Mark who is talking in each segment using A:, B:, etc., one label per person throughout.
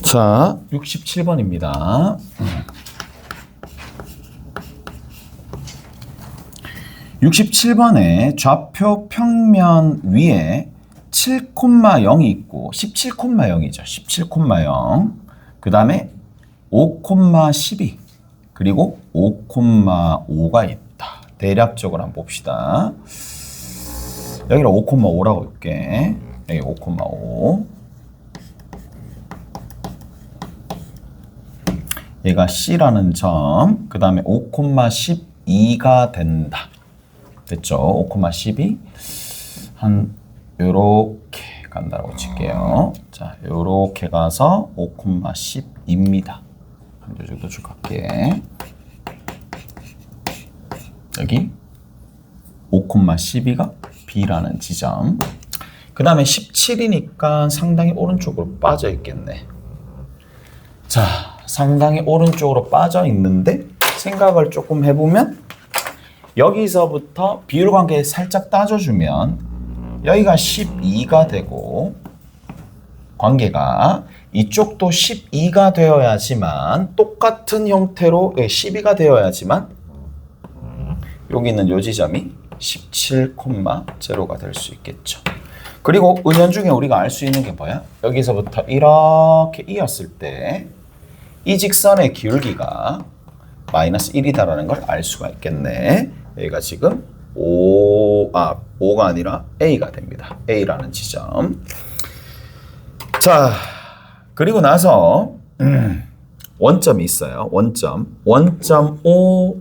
A: 자, 67번입니다. 67번에 좌표 평면 위에 7,0이 있고 17,0이죠. 17,0. 그 다음에 5,12 그리고 5,5가 있다. 대략적으로 한번 봅시다. 여기를 5,5라고 볼게. 여기 5,5. 얘가 C라는 점, 그 다음에 5,12가 된다. 됐죠? 5,12. 한, 요렇게 간다고 칠게요. 자, 요렇게 가서 5,10입니다. 한 요 정도 쭉 갈게. 여기 5,12가 B라는 지점. 그 다음에 17이니까 상당히 오른쪽으로 빠져 있겠네. 자, 상당히 오른쪽으로 빠져 있는데 생각을 조금 해보면 여기서부터 비율 관계 살짝 따져주면 여기가 12가 되고 관계가 이쪽도 12가 되어야지만 똑같은 형태로 12가 되어야지만 여기 있는 요 지점이 17,0가 될 수 있겠죠. 그리고 은연중에 우리가 알 수 있는 게 뭐야? 여기서부터 이렇게 이었을 때 이 직선의 기울기가 마이너스 1이다라는 걸 알 수가 있겠네. 여기가 지금 5가 아니라 A가 됩니다. A라는 지점. 자, 그리고 나서 원점이 있어요. 원점 5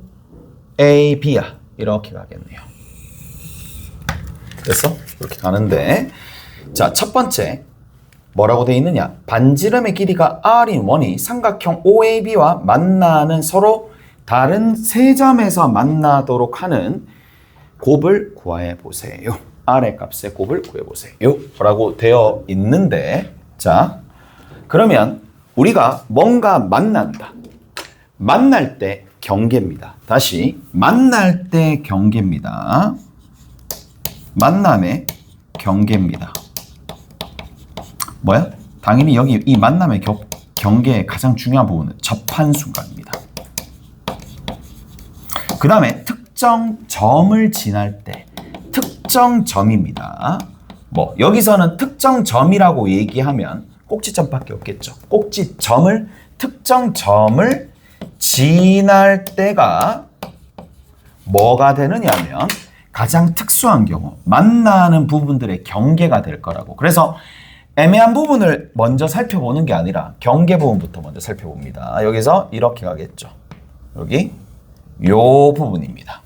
A: A, B야. 이렇게 가겠네요. 됐어? 이렇게 가는데 자, 첫 번째 뭐라고 되어 있느냐? 반지름의 길이가 R인 원이 삼각형 OAB와 만나는 서로 다른 세 점에서 만나도록 하는 곱을 구해 보세요. R의 값의 곱을 구해 보세요. 라고 되어 있는데 자, 그러면 우리가 뭔가 만난다. 만날 때 경계입니다. 다시 만날 때 경계입니다. 만남의 경계입니다. 뭐야? 당연히 여기 이 만남의 경계의 가장 중요한 부분은 접한 순간입니다. 그 다음에 특정 점을 지날 때 특정 점입니다. 뭐 여기서는 특정 점이라고 얘기하면 꼭지점밖에 없겠죠. 꼭지점을 특정 점을 지날 때가 뭐가 되느냐면 가장 특수한 경우 만나는 부분들의 경계가 될 거라고. 그래서 애매한 부분을 먼저 살펴보는 게 아니라 경계 부분부터 먼저 살펴봅니다. 여기서 이렇게 가겠죠. 여기 요 부분입니다.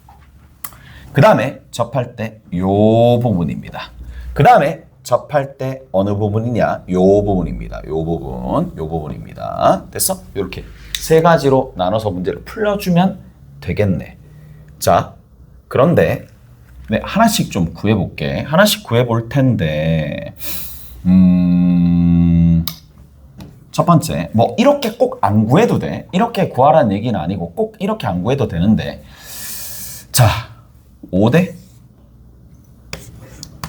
A: 그 다음에 접할 때 요 부분입니다. 그 다음에 접할 때 어느 부분이냐? 요 부분입니다. 요 부분입니다. 됐어? 이렇게 세 가지로 나눠서 문제를 풀어주면 되겠네. 자, 그런데 네, 하나씩 좀 구해볼게. 하나씩 구해볼 텐데 첫 번째, 뭐 이렇게 꼭 안 구해도 돼. 이렇게 구하라는 얘기는 아니고 꼭 이렇게 안 구해도 되는데 자, 5대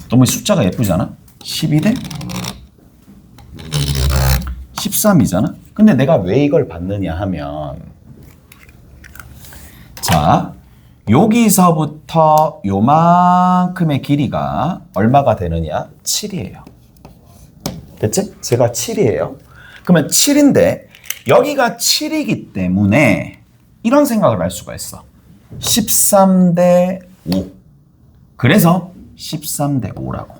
A: 너무 숫자가 예쁘잖아? 12대 13이잖아? 근데 내가 왜 이걸 받느냐 하면 자, 여기서부터 요만큼의 길이가 얼마가 되느냐? 7이에요. 됐지? 제가 7이에요. 그러면 7인데 여기가 7이기 때문에 이런 생각을 할 수가 있어. 13대 5. 그래서 13대 5라고.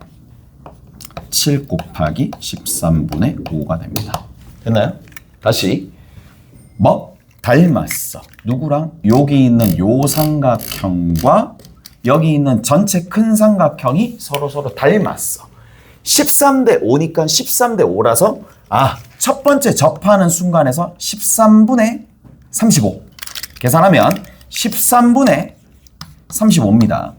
A: 7 곱하기 13분의 5가 됩니다. 됐나요? 다시 뭐? 닮았어. 누구랑? 여기 있는 요 삼각형과 여기 있는 전체 큰 삼각형이 서로 닮았어. 13대 5니까 13대 5라서 첫 번째 접하는 순간에서 13분의 35 계산하면 13분의 35입니다.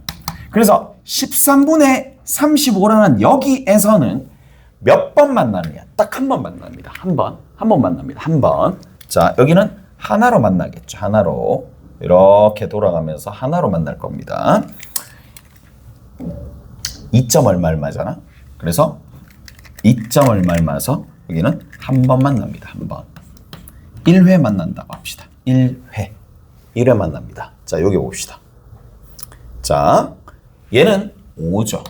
A: 그래서 13분의 35라는 여기에서는 몇 번 만나느냐? 딱 한 번 만납니다. 한 번 만납니다. 한 번. 자, 여기는 하나로 만나겠죠. 하나로. 이렇게 돌아가면서 하나로 만날 겁니다. 2점 얼마 얼마잖아? 그래서 2점 얼마 얼마서 여기는 한 번 만납니다. 한 번. 1회 만난다고 합시다. 1회. 1회 만납니다. 자, 여기 봅시다. 자, 얘는 5죠.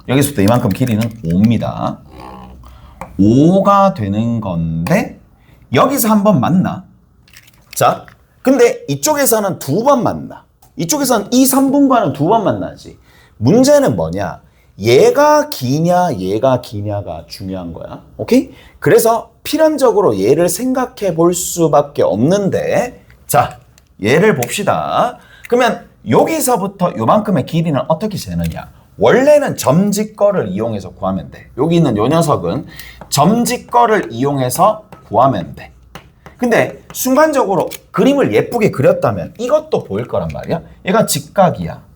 A: 여기서부터 이만큼 길이는 5입니다. 5가 되는 건데 여기서 한 번 만나. 자, 근데 이쪽에서는 두 번 만나. 이쪽에서는 이 3분과는 두 번 만나지. 문제는 뭐냐? 얘가 기냐 얘가 기냐가 중요한 거야. 오케이? 그래서 필연적으로 얘를 생각해 볼 수밖에 없는데, 자, 얘를 봅시다. 그러면 여기서부터 요만큼의 길이는 어떻게 재느냐? 원래는 점짓거를 이용해서 구하면 돼. 여기 있는 요 녀석은 점짓거를 이용해서 구하면 돼. 근데 순간적으로 그림을 예쁘게 그렸다면 이것도 보일 거란 말이야. 얘가 직각이야.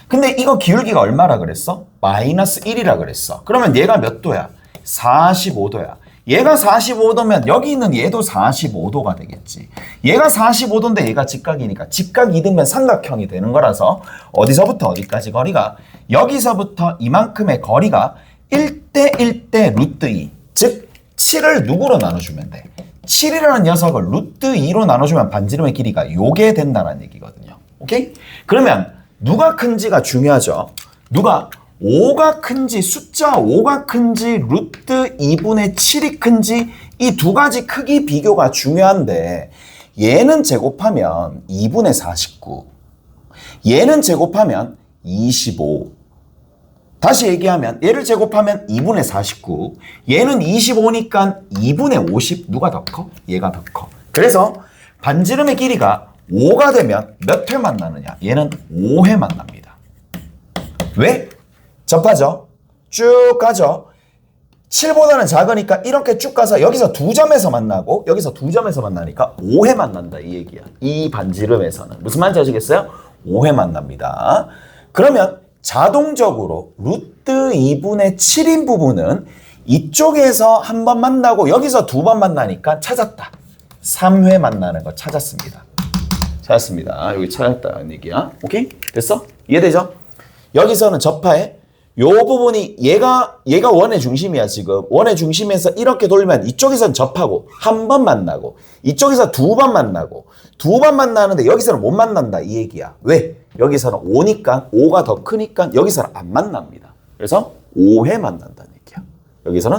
A: 근데 이거 기울기가 얼마라 그랬어? 마이너스 1이라 그랬어. 그러면 얘가 몇 도야? 45도야. 얘가 45도면 여기 있는 얘도 45도가 되겠지. 얘가 45도인데 얘가 직각이니까 직각이 되면 삼각형이 되는 거라서 어디서부터 어디까지 거리가? 여기서부터 이만큼의 거리가 1대 1대 루트 2. 즉 7을 누구로 나눠주면 돼? 7이라는 녀석을 루트 2로 나눠주면 반지름의 길이가 요게 된다는 얘기거든요. 오케이? 그러면 누가 큰지가 중요하죠. 누가 5가 큰지, 숫자 5가 큰지, 루트 2분의 7이 큰지 이 두 가지 크기 비교가 중요한데 얘는 제곱하면 2분의 49, 얘는 제곱하면 25. 다시 얘기하면 얘를 제곱하면 2분의 49, 얘는 25니까 2분의 50. 누가 더 커? 얘가 더 커. 그래서 반지름의 길이가 5가 되면 몇 회 만나느냐? 얘는 5회 만납니다. 왜? 접하죠? 쭉 가죠? 7보다는 작으니까 이렇게 쭉 가서 여기서 두 점에서 만나고 여기서 두 점에서 만나니까 5회 만난다 이 얘기야. 이 반지름에서는. 무슨 말인지 아시겠어요? 5회 만납니다. 그러면 자동적으로 루트 2분의 7인 부분은 이쪽에서 한 번 만나고 여기서 두 번 만나니까 찾았다. 3회 만나는 거 찾았습니다. 찾았습니다. 여기 찾았다는 얘기야. 오케이? 됐어? 이해되죠? 여기서는 접하에 요 부분이 얘가 원의 중심이야 지금. 원의 중심에서 이렇게 돌면 이쪽에서는 접하고 한 번 만나고 이쪽에서 두 번 만나고 두 번 만나는데 여기서는 못 만난다 이 얘기야. 왜? 여기서는 5니까 5가 더 크니까 여기서는 안 만납니다. 그래서 5회 만난다는 얘기야. 여기서는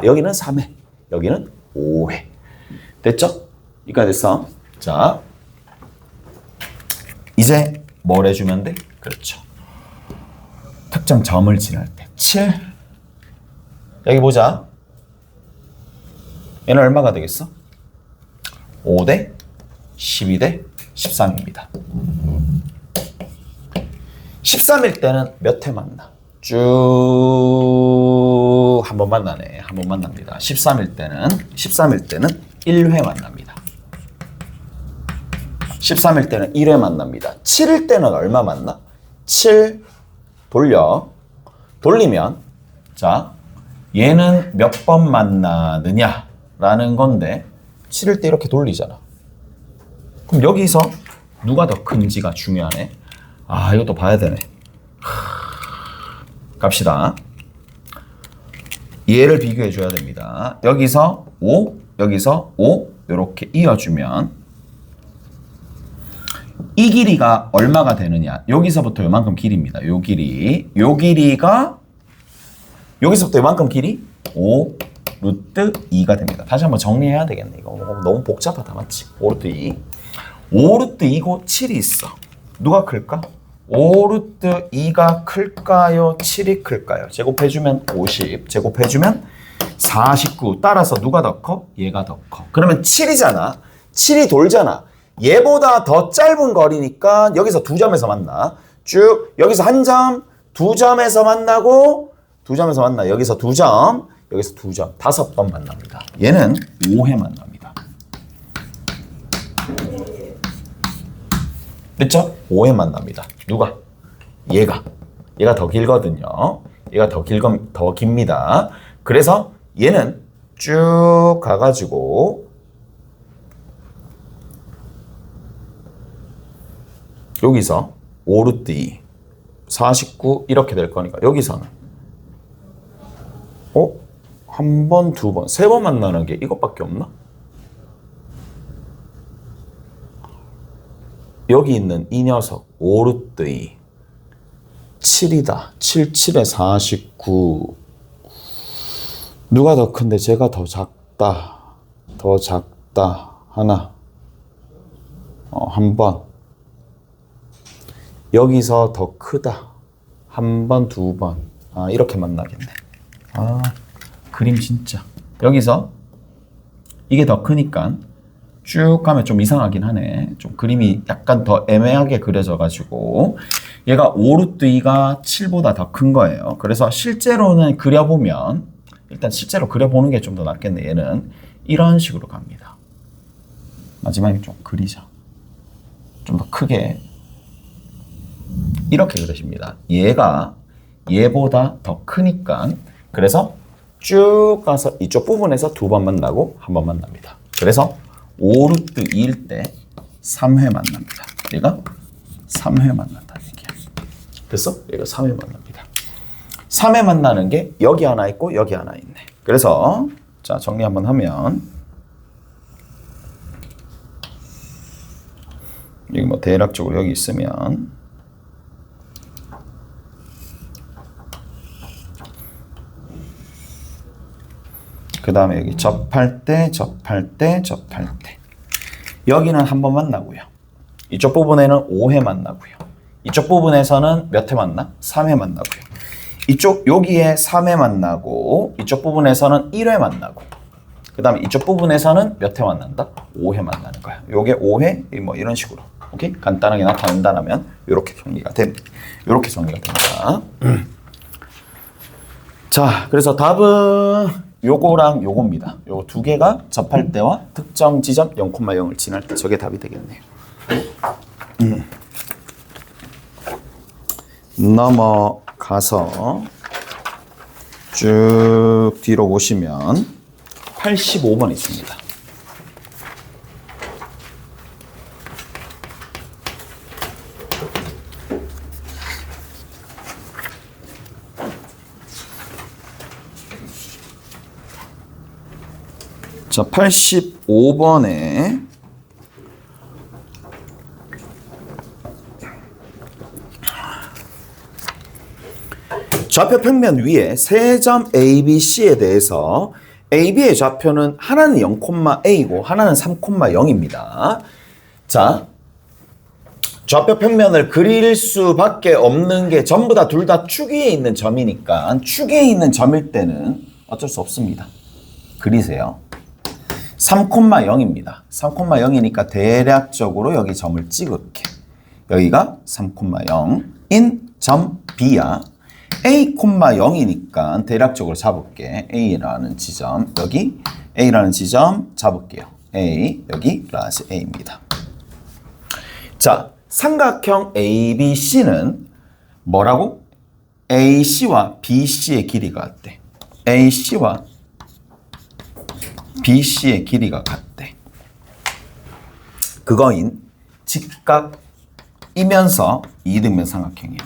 A: 여기는 3회, 여기는 5회. 됐죠? 여기까지 됐어. 자, 이제 뭘 해주면 돼? 그렇죠. 특정 점을 지날 때 7. 여기 보자. 얘는 얼마가 되겠어? 5대 12대 13입니다. 13일 때는 몇 회 만나? 쭉 한 번 만나네. 한 번 만납니다. 13일 때는 1회 만납니다. 13일 때는 1회 만납니다. 7일 때는 얼마 만나? 7 돌리면 자, 얘는 몇 번 만나느냐라는 건데 7일 때 이렇게 돌리잖아. 그럼 여기서 누가 더 큰지가 중요하네. 이것도 봐야 되네. 갑시다. 얘를 비교해 줘야 됩니다. 여기서 5, 여기서 5 이렇게 이어주면 이 길이가 얼마가 되느냐? 여기서부터 요만큼 길이입니다. 요 길이가 여기서부터 요만큼 길이 5 루트 2가 됩니다. 다시 한번 정리해야 되겠네. 이거 너무 복잡하다, 맞지? 5 루트 2. 5 루트 2고 7이 있어. 누가 클까? 5 루트 2가 클까요? 7이 클까요? 제곱해주면 50, 제곱해주면 49. 따라서 누가 더 커? 얘가 더 커. 그러면 7이잖아. 7이 돌잖아. 얘보다 더 짧은 거리니까 여기서 두 점에서 만나. 쭉 여기서 한 점, 두 점에서 만나고 두 점에서 만나. 여기서 두 점, 여기서 두 점. 5번 만납니다. 얘는 5회 만납니다. 됐죠? 5회 만납니다. 누가? 얘가 더 길거든요. 얘가 더 깁니다. 그래서 얘는 쭉 가가지고 여기서 5 루트 2, 49 이렇게 될 거니까 여기서는 한 번, 두 번, 세 번 만나는 게 이것밖에 없나? 여기 있는 이 녀석 5루트 2 7이다. 7, 7에 49. 누가 더 큰데 제가 더 작다. 더 작다. 하나. 한 번. 여기서 더 크다. 한 번, 두 번. 이렇게 만나겠네. 그림 진짜. 여기서 이게 더 크니까 쭉 가면 좀 이상하긴 하네. 좀 그림이 약간 더 애매하게 그려져가지고 얘가 5루트 2가 7보다 더 큰 거예요. 그래서 실제로는 그려보면 일단 실제로 그려보는 게 좀 더 낫겠네. 얘는 이런 식으로 갑니다. 마지막에 좀 그리자. 좀 더 크게 이렇게 그려집니다. 얘가 얘보다 더 크니까 그래서 쭉 가서 이쪽 부분에서 두 번 만나고 한 번 만납니다. 그래서 5루트 2일 때 3회 만납니다. 얘가 3회 만난다는 얘기야. 됐어? 얘가 3회 만납니다. 3회 만나는 게 여기 하나 있고 여기 하나 있네. 그래서 자 정리 한번 하면 여기 뭐 대략적으로 여기 있으면 그 다음에 여기 접할 때 여기는 한 번 만나고요. 이쪽 부분에는 5회 만나고요. 이쪽 부분에서는 몇 회 만나? 3회 만나고요. 이쪽 여기에 3회 만나고 이쪽 부분에서는 1회 만나고 그 다음에 이쪽 부분에서는 몇 회 만난다? 5회 만나는 거야. 요게 5회 뭐 이런 식으로 오케이? 간단하게 나타낸다면 이렇게 정리가 됩니다. 이렇게 정리가 됩니다. 자, 그래서 답은 요거랑 요겁니다. 요 두 개가 접할 때와 특정 지점 0,0을 지날 때 저게 답이 되겠네요. 넘어가서 쭉 뒤로 보시면 85번 있습니다. 자, 85번에 좌표 평면 위에 세 점 A, B, C에 대해서 A, B의 좌표는 하나는 0,A고 하나는 3,0입니다. 자, 좌표 평면을 그릴 수밖에 없는 게 전부 다 둘 다 축 위에 있는 점이니까 축 위에 있는 점일 때는 어쩔 수 없습니다. 그리세요. 3,0입니다. 3,0이니까 대략적으로 여기 점을 찍을게. 여기가 3,0인 점 B야. A,0이니까 대략적으로 잡을게. A라는 지점, 여기 A라는 지점 잡을게요. A, 여기 라지 A입니다. 자, 삼각형 ABC는 뭐라고? AC와 BC의 길이가 같대. AC와 BC의 길이가 같대. 그거인 직각이면서 이등변 삼각형이야.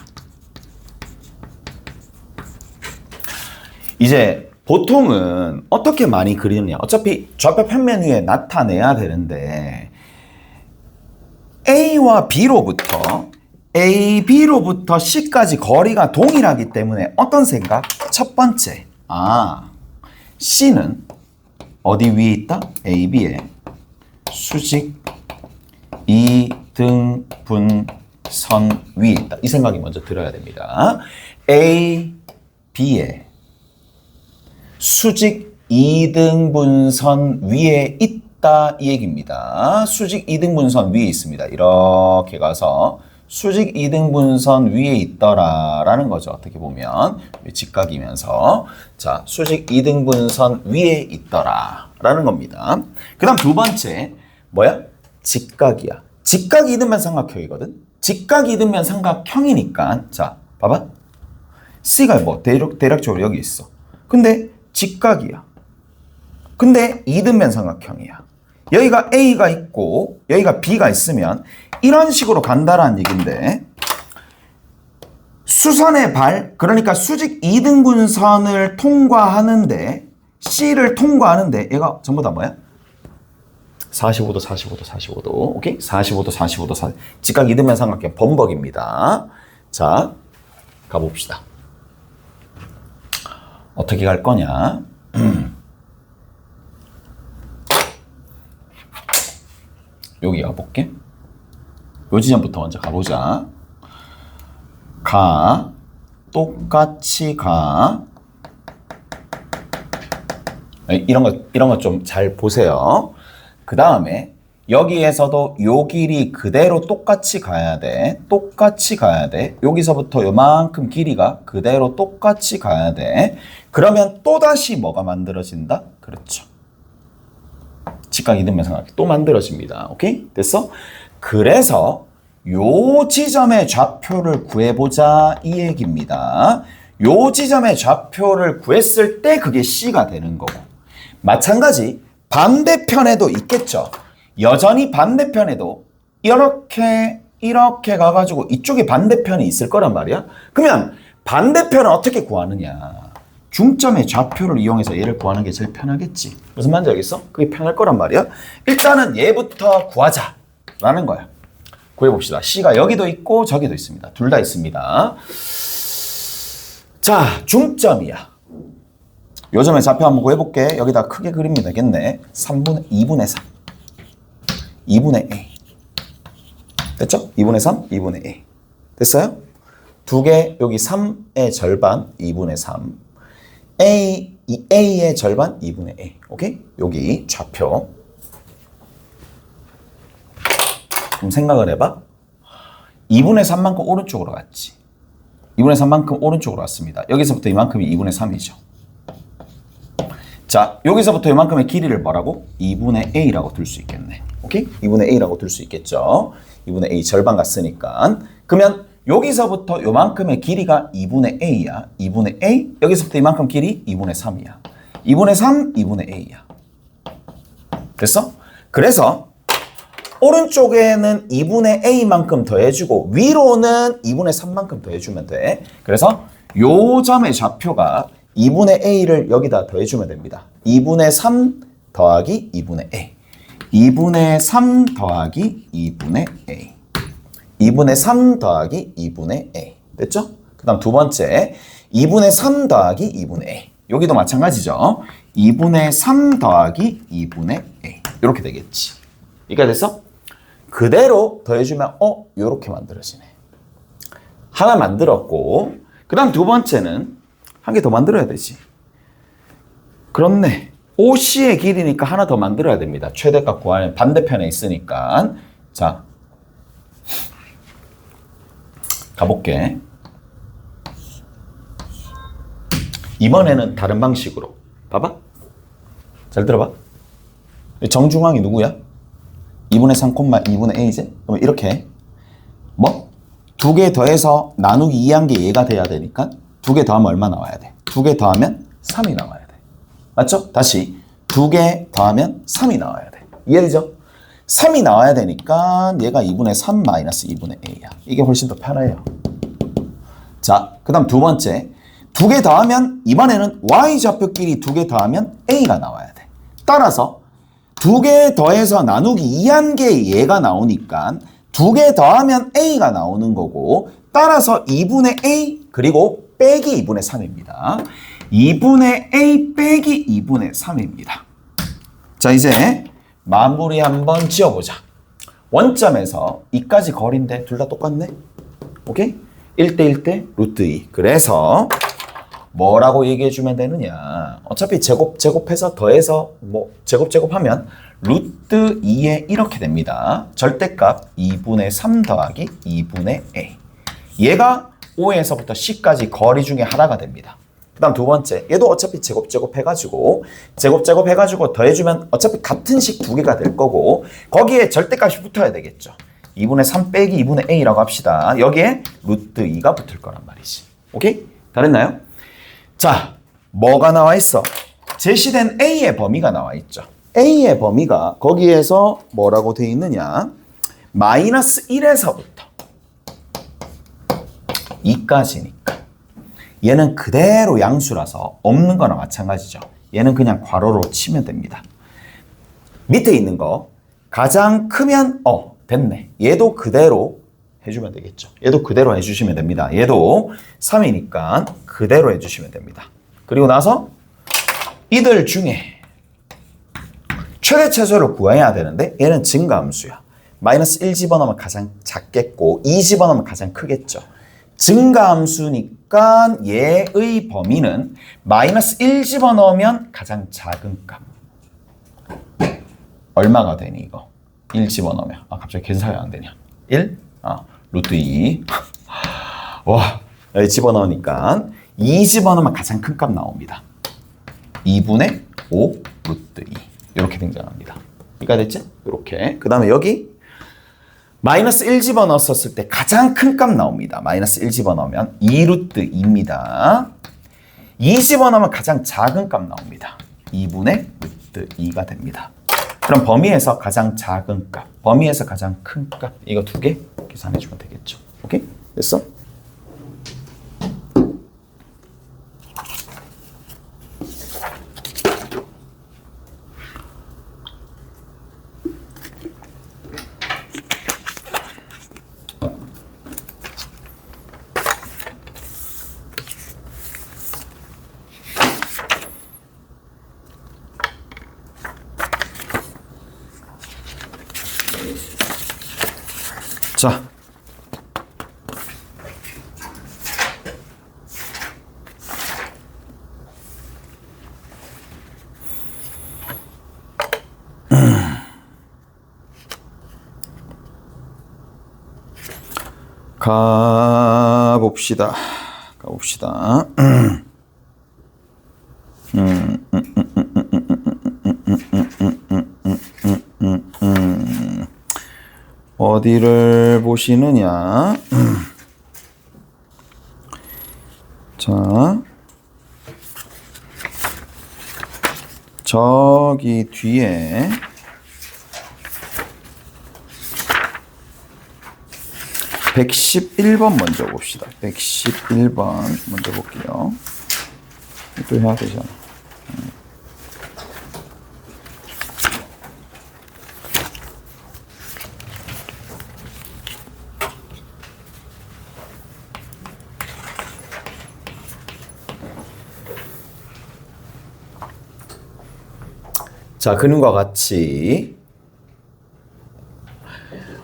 A: 이제 보통은 어떻게 많이 그리느냐. 어차피 좌표 평면 위에 나타내야 되는데 A와 B로부터 C까지 거리가 동일하기 때문에 어떤 생각? 첫 번째, C는 어디 위에 있다? AB의 수직 이등분선 위에 있다. 이 생각이 먼저 들어야 됩니다. AB의 수직 이등분선 위에 있다 이 얘기입니다. 수직 이등분선 위에 있습니다. 이렇게 가서 수직 이등분선 위에 있더라라는 거죠. 어떻게 보면 직각이면서 자 수직 이등분선 위에 있더라라는 겁니다. 그 다음 두 번째 뭐야? 직각이야. 직각 이등변 삼각형이거든. 직각 이등변 삼각형이니까 자 봐봐. C가 뭐 대략적으로 여기 있어. 근데 직각이야. 근데 이등변 삼각형이야. 여기가 A가 있고 여기가 B가 있으면 이런 식으로 간다라는 얘기인데 수선의 발, 그러니까 수직 이등분선을 통과하는데 C를 통과하는데 얘가 전부 다 뭐야? 45도, 45도, 45도. 오케이? 45도, 45도, 40. 직각 이등변 삼각형 범벅입니다. 자, 가봅시다. 어떻게 갈 거냐? 여기 가볼게. 요 지점부터 먼저 가보자. 가, 똑같이 가. 이런 거 좀 잘 보세요. 그 다음에 여기에서도 요 길이 그대로 똑같이 가야 돼. 똑같이 가야 돼. 여기서부터 요만큼 길이가 그대로 똑같이 가야 돼. 그러면 또다시 뭐가 만들어진다? 그렇죠. 직각 이등변 삼각형 또 만들어집니다. 오케이? 됐어? 그래서 요 지점의 좌표를 구해보자 이 얘기입니다. 요 지점의 좌표를 구했을 때 그게 C가 되는 거고, 마찬가지 반대편에도 있겠죠. 여전히 반대편에도 이렇게 가가지고 이쪽에 반대편이 있을 거란 말이야. 그러면 반대편은 어떻게 구하느냐? 중점의 좌표를 이용해서 얘를 구하는 게 제일 편하겠지. 무슨 말인지 알겠어? 그게 편할 거란 말이야. 일단은 얘부터 구하자라는 거야. 구해봅시다. C가 여기도 있고 저기도 있습니다. 둘 다 있습니다. 자, 중점이야. 요 점의 좌표 한번 구해볼게. 여기다 크게 그리면 되겠네. 2분의 3. 2분의 A. 됐죠? 2분의 3, 2분의 A. 됐어요? 두 개, 여기 3의 절반, 2분의 3. A의 절반, 2분의 A. 오케이? 여기 좌표. 그럼 생각을 해봐. 2분의 3만큼 오른쪽으로 갔지. 2분의 3만큼 오른쪽으로 왔습니다. 여기서부터 이만큼이 2분의 3이죠. 자, 여기서부터 이만큼의 길이를 뭐라고? 2분의 A라고 둘 수 있겠네. 오케이? 2분의 A라고 둘 수 있겠죠. 2분의 A 절반 갔으니까. 그러면 여기서부터 요만큼의 길이가 2분의 A야. 2분의 A. 여기서부터 이만큼 길이 2분의 3이야. 2분의 3, 2분의 A야. 됐어? 그래서 오른쪽에는 2분의 A만큼 더해주고 위로는 2분의 3만큼 더해주면 돼. 그래서 요 점의 좌표가 2분의 A를 여기다 더해주면 됩니다. 2분의 3 더하기 2분의 A. 2분의 3 더하기 2분의 A. 2분의 3 더하기 2분의 A. 됐죠? 그 다음 두 번째 2분의 3 더하기 2분의 A. 여기도 마찬가지죠. 2분의 3 더하기 2분의 A. 이렇게 되겠지. 이게 됐어? 그대로 더해주면 요렇게 만들어지네. 하나 만들었고, 그 다음 두 번째는 한 개 더 만들어야 되지. 그렇네. OC의 길이니까 하나 더 만들어야 됩니다. 최대값 구하는 반대편에 있으니까. 자, 가볼게. 이번에는 다른 방식으로. 봐봐. 잘 들어봐. 정중앙이 누구야? 2분의 3, 2분의 A지? 그럼 이렇게 뭐? 두 개 더해서 나누기 2한 게 얘가 돼야 되니까 두 개 더하면 얼마 나와야 돼? 두 개 더하면 3이 나와야 돼. 맞죠? 다시 두 개 더하면 3이 나와야 돼. 이해되죠? 3이 나와야 되니까 얘가 2분의 3 마이너스 2분의 A야. 이게 훨씬 더 편해요. 자, 그 다음 두 번째. 두 개 더하면 이번에는 Y좌표끼리 두 개 더하면 A가 나와야 돼. 따라서 두 개 더해서 나누기 2한 게 얘가 나오니까 두 개 더하면 A가 나오는 거고, 따라서 2분의 A 그리고 빼기 2분의 3입니다. 2분의 A 빼기 2분의 3입니다. 자, 이제 마무리 한번 지어보자. 원점에서 2까지 거리인데 둘 다 똑같네? 오케이? 1대 1대 루트 2. 그래서 뭐라고 얘기해주면 되느냐. 어차피 제곱해서 더해서 뭐 제곱하면 루트 2에 이렇게 됩니다. 절대값 2분의 3 더하기 2분의 A. 얘가 O에서부터 C까지 거리 중에 하나가 됩니다. 그 다음 두 번째, 얘도 어차피 제곱해가지고 더해주면 어차피 같은 식 두 개가 될 거고, 거기에 절대값이 붙어야 되겠죠. 2분의 3 빼기 2분의 A라고 합시다. 여기에 루트 2가 붙을 거란 말이지. 오케이? 다 됐나요? 자, 뭐가 나와 있어? 제시된 A의 범위가 나와 있죠. A의 범위가 거기에서 뭐라고 돼 있느냐? 마이너스 1에서부터 2까지니까 얘는 그대로 양수라서 없는 거나 마찬가지죠. 얘는 그냥 괄호로 치면 됩니다. 밑에 있는 거 가장 크면 됐네. 얘도 그대로 해주면 되겠죠. 얘도 그대로 해주시면 됩니다. 얘도 3이니까 그대로 해주시면 됩니다. 그리고 나서 이들 중에 최대 최소를 구해야 되는데 얘는 증가함수야. 마이너스 1 집어넣으면 가장 작겠고 2 집어넣으면 가장 크겠죠. 증가함수니까 얘의 범위는 마이너스 1 집어넣으면 가장 작은 값. 얼마가 되니 이거? 1 집어넣으면. 갑자기 계산이 안 되냐? 1? 루트 2. 와, 여기 집어넣으니까 2 집어넣으면 가장 큰 값 나옵니다. 2분의 5 루트 2. 이렇게 등장합니다. 이해가 됐지? 이렇게. 그 다음에 여기 마이너스 1 집어넣었을 때 가장 큰 값 나옵니다. 마이너스 1 집어넣으면 2 루트 2입니다. 2 집어넣으면 가장 작은 값 나옵니다. 2분의 루트 2가 됩니다. 그럼 범위에서 가장 작은 값, 범위에서 가장 큰 값, 이거 두 개 계산해 주면 되겠죠. 오케이? 됐어? 자, 가봅시다. 어디를 보시느냐? 자, 저기 뒤에 111번 먼저 봅시다. 111번 먼저 볼게요. 또 해야 되잖아. 자, 그림과 같이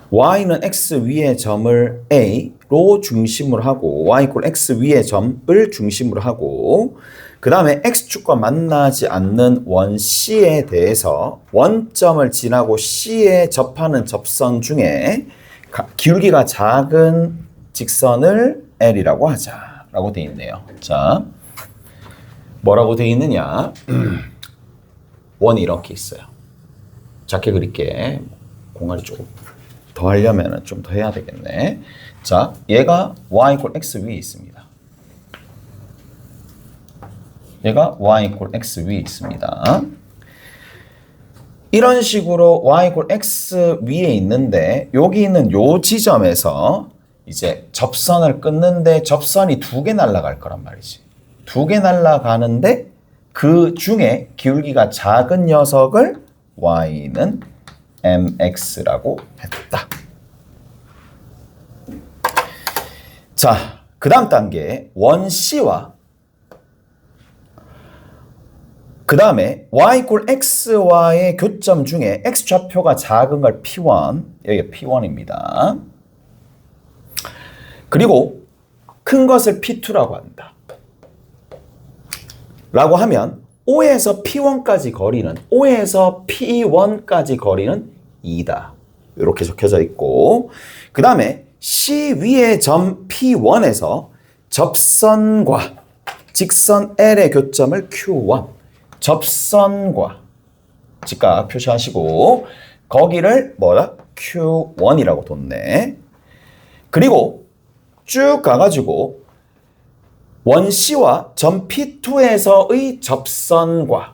A: y는 x 위의 점을 a로 중심으로 하고 y 이퀄 x 위의 점을 중심으로 하고 그 다음에 x축과 만나지 않는 원 C에 대해서 원점을 지나고 C에 접하는 접선 중에 기울기가 작은 직선을 L이라고 하자라고 되어 있네요. 자, 뭐라고 되어 있느냐? 원이 이렇게 있어요. 작게 그릴게. 공간이 조금 더 하려면 좀 더 해야 되겠네. 자, 얘가 y 이퀄 x 위에 있습니다. 얘가 y 이퀄 x 위에 있습니다. 이런 식으로 y 이퀄 x 위에 있는데 여기 있는 요 지점에서 이제 접선을 끊는데 접선이 두 개 날아갈 거란 말이지. 두 개 날아가는데 그 중에 기울기가 작은 녀석을 y는 mx라고 했다. 자, 그 다음 단계 원 C와 그 다음에 y 이퀄 x와의 교점 중에 x좌표가 작은 걸 P1, 여기가 P1입니다. 그리고 큰 것을 P2라고 한다. 라고 하면 O에서 P1까지 거리는 O에서 P1까지 거리는 2다. 이렇게 적혀져 있고 그 다음에 C 위의 점 P1에서 접선과 직선 L의 교점을 Q1 접선과 직각 표시하시고 거기를 뭐다? Q1이라고 뒀네. 그리고 쭉 가가지고 원 C와 점 P2에서의 접선과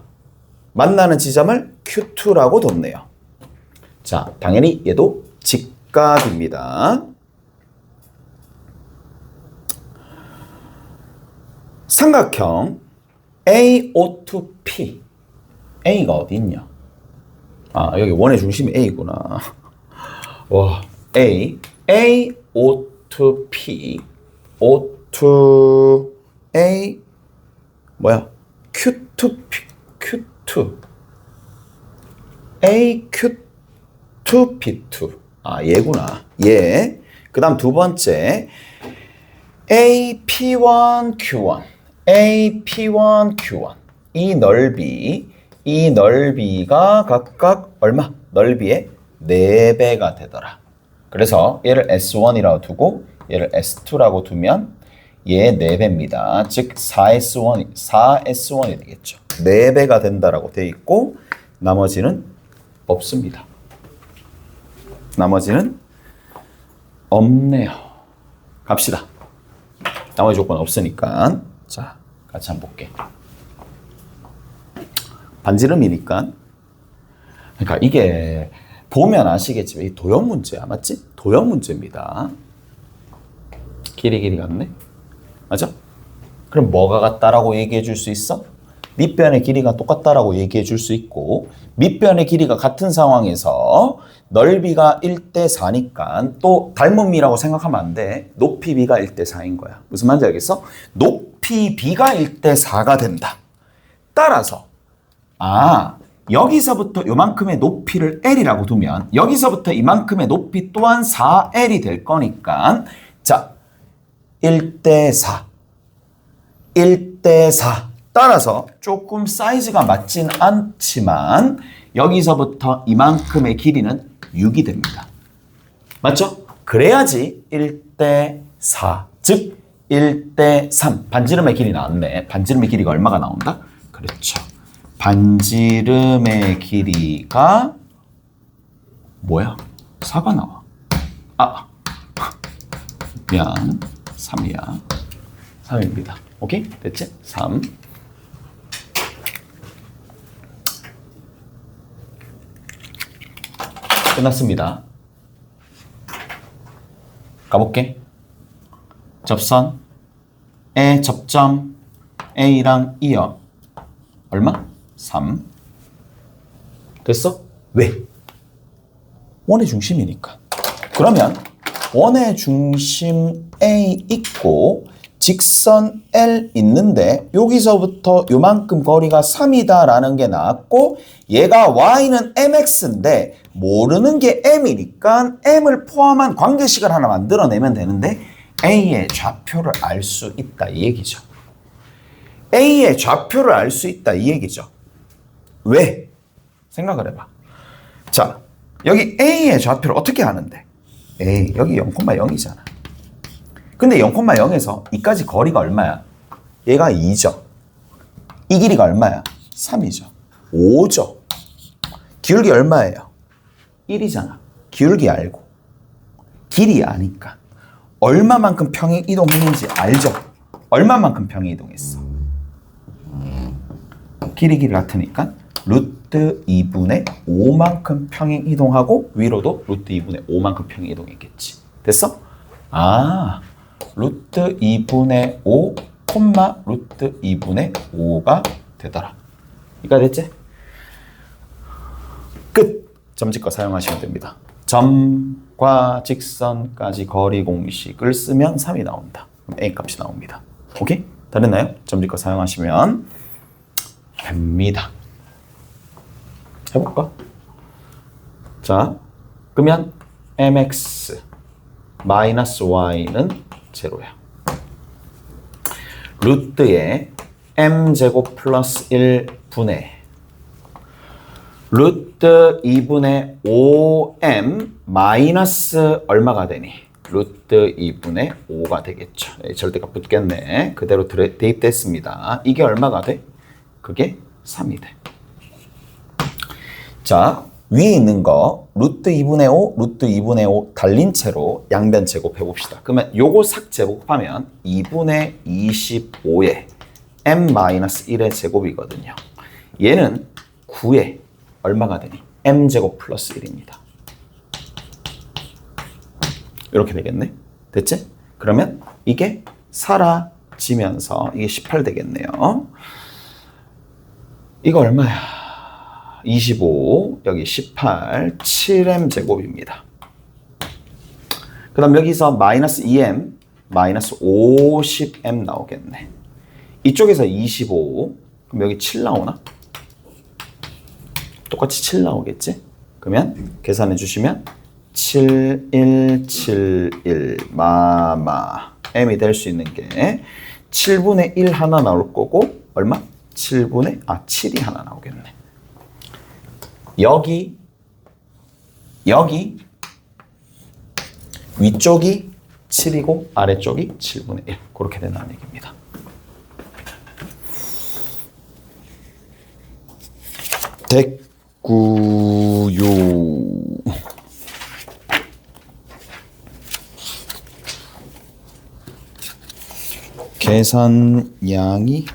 A: 만나는 지점을 Q2라고 뒀네요. 자, 당연히 얘도 직각입니다. 삼각형 AO to P. A가 어디 있냐? 아, 여기 원의 중심이 A구나. 와, O to P, O to A, 뭐야? Q to P, Q to A, Q to P2. 아, 얘구나. 얘. 그 다음 두 번째, A, P1, Q1. A, P1, Q1. 이 넓이가 각각 얼마? 넓이의 4배가 되더라. 그래서 얘를 S1이라고 두고 얘를 S2라고 두면 얘 4배입니다. 즉 4S1이 되겠죠. 4배가 된다라고 돼 있고 나머지는 없습니다. 나머지는 없네요. 갑시다. 나머지 조건 없으니까. 자, 같이 한번 볼게. 반지름이니까. 그러니까 이게 보면 아시겠지만 이 도형 문제야. 맞지? 도형 문제입니다. 길이 같네. 맞아? 그럼 뭐가 같다라고 얘기해 줄 수 있어? 밑변의 길이가 똑같다라고 얘기해 줄 수 있고 밑변의 길이가 같은 상황에서 넓이가 1대 4니까 또 닮은 미라고 생각하면 안 돼. 높이 b가 1대 4인 거야. 무슨 말인지 알겠어? 높이 b가 1대 4가 된다. 따라서 여기서부터 요만큼의 높이를 L이라고 두면 여기서부터 이만큼의 높이 또한 4L이 될 거니까 자, 1대 4 1대 4 따라서 조금 사이즈가 맞진 않지만 여기서부터 이만큼의 길이는 6이 됩니다. 맞죠? 그래야지 1대 4 즉 1대 3 반지름의 길이 나왔네. 반지름의 길이가 얼마가 나온다? 그렇죠. 반지름의 길이가 뭐야? 4가 나와. 미안. 3이야. 3입니다. 오케이? 됐지? 3. 끝났습니다. 가볼게. 접선의 접점 A랑 E요. 얼마? 3. 됐어? 왜? 원의 중심이니까. 그러면 원의 중심 A 있고 직선 L 있는데 여기서부터 요만큼 거리가 3이다 라는 게 나왔고 얘가 Y는 MX인데 모르는 게 M이니까 M을 포함한 관계식을 하나 만들어내면 되는데 A의 좌표를 알 수 있다 이 얘기죠. A의 좌표를 알 수 있다 이 얘기죠. 왜? 생각을 해봐. 자, 여기 A의 좌표를 어떻게 아는데? 여기 0,0이잖아. 근데 0,0에서 이까지 거리가 얼마야? 얘가 2죠. 이 길이가 얼마야? 3이죠. 5죠. 기울기 얼마예요? 1이잖아. 기울기 알고. 길이 아니까. 얼마만큼 평행 이동했는지 알죠? 얼마만큼 평행 이동했어? 길이 같으니까 루트 2분의 5만큼 평행 이동하고 위로도 루트 2분의 5만큼 평행 이동했겠지. 됐어? 루트 2분의 5, 루트 2분의 5가 되더라. 이거 됐지? 끝! 점집거 사용하시면 됩니다. 점과 직선까지 거리 공식을 쓰면 3이 나온다. 그럼 A 값이 나옵니다. 오케이? 다 됐나요? 점집거 사용하시면 됩니다. 해볼까? 자, 그러면 mx 마이너스 y는 제로야. 루트에 m제곱 플러스 1분의 루트 2분의 5m 마이너스 얼마가 되니? 루트 2분의 5가 되겠죠. 절대값 붙겠네. 그대로 대입됐습니다. 이게 얼마가 돼? 그게 3이 돼. 자, 위에 있는 거 루트 2분의 5, 루트 2분의 5 달린 채로 양변 제곱해 봅시다. 그러면 요거 싹 제곱하면 2분의 25에 m-1의 제곱이거든요. 얘는 9에 얼마가 되니? m제곱 플러스 1입니다. 이렇게 되겠네. 됐지? 그러면 이게 사라지면서 이게 18 되겠네요. 이거 얼마야? 25, 여기 18, 7m 제곱입니다. 그 다음 여기서 마이너스 2m, 마이너스 50m 나오겠네. 이쪽에서 25, 그럼 여기 7 나오나? 똑같이 7 나오겠지? 그러면 계산해 주시면 7, 1, 7, 1, m이 될 수 있는 게 7분의 1 하나 나올 거고 얼마? 7이 하나 나오겠네. 여기 위쪽이 7이고 아래쪽이 7분의 1 그렇게 된다는 얘기입니다. 됐구요. 계산량이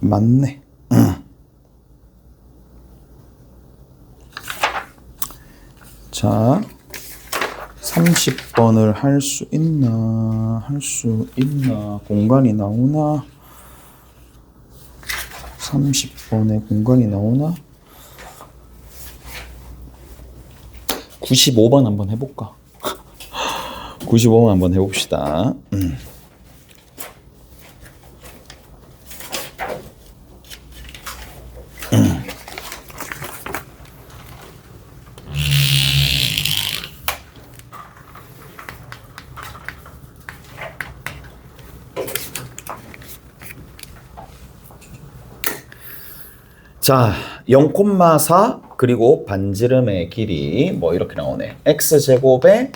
A: 맞네. 자, 30번을 할 수 있나? 공간이 나오나? 30번에 공간이 나오나? 95번 한번 해볼까? 95번 한번 해봅시다. 자, 0,4 그리고 반지름의 길이 뭐 이렇게 나오네. x제곱에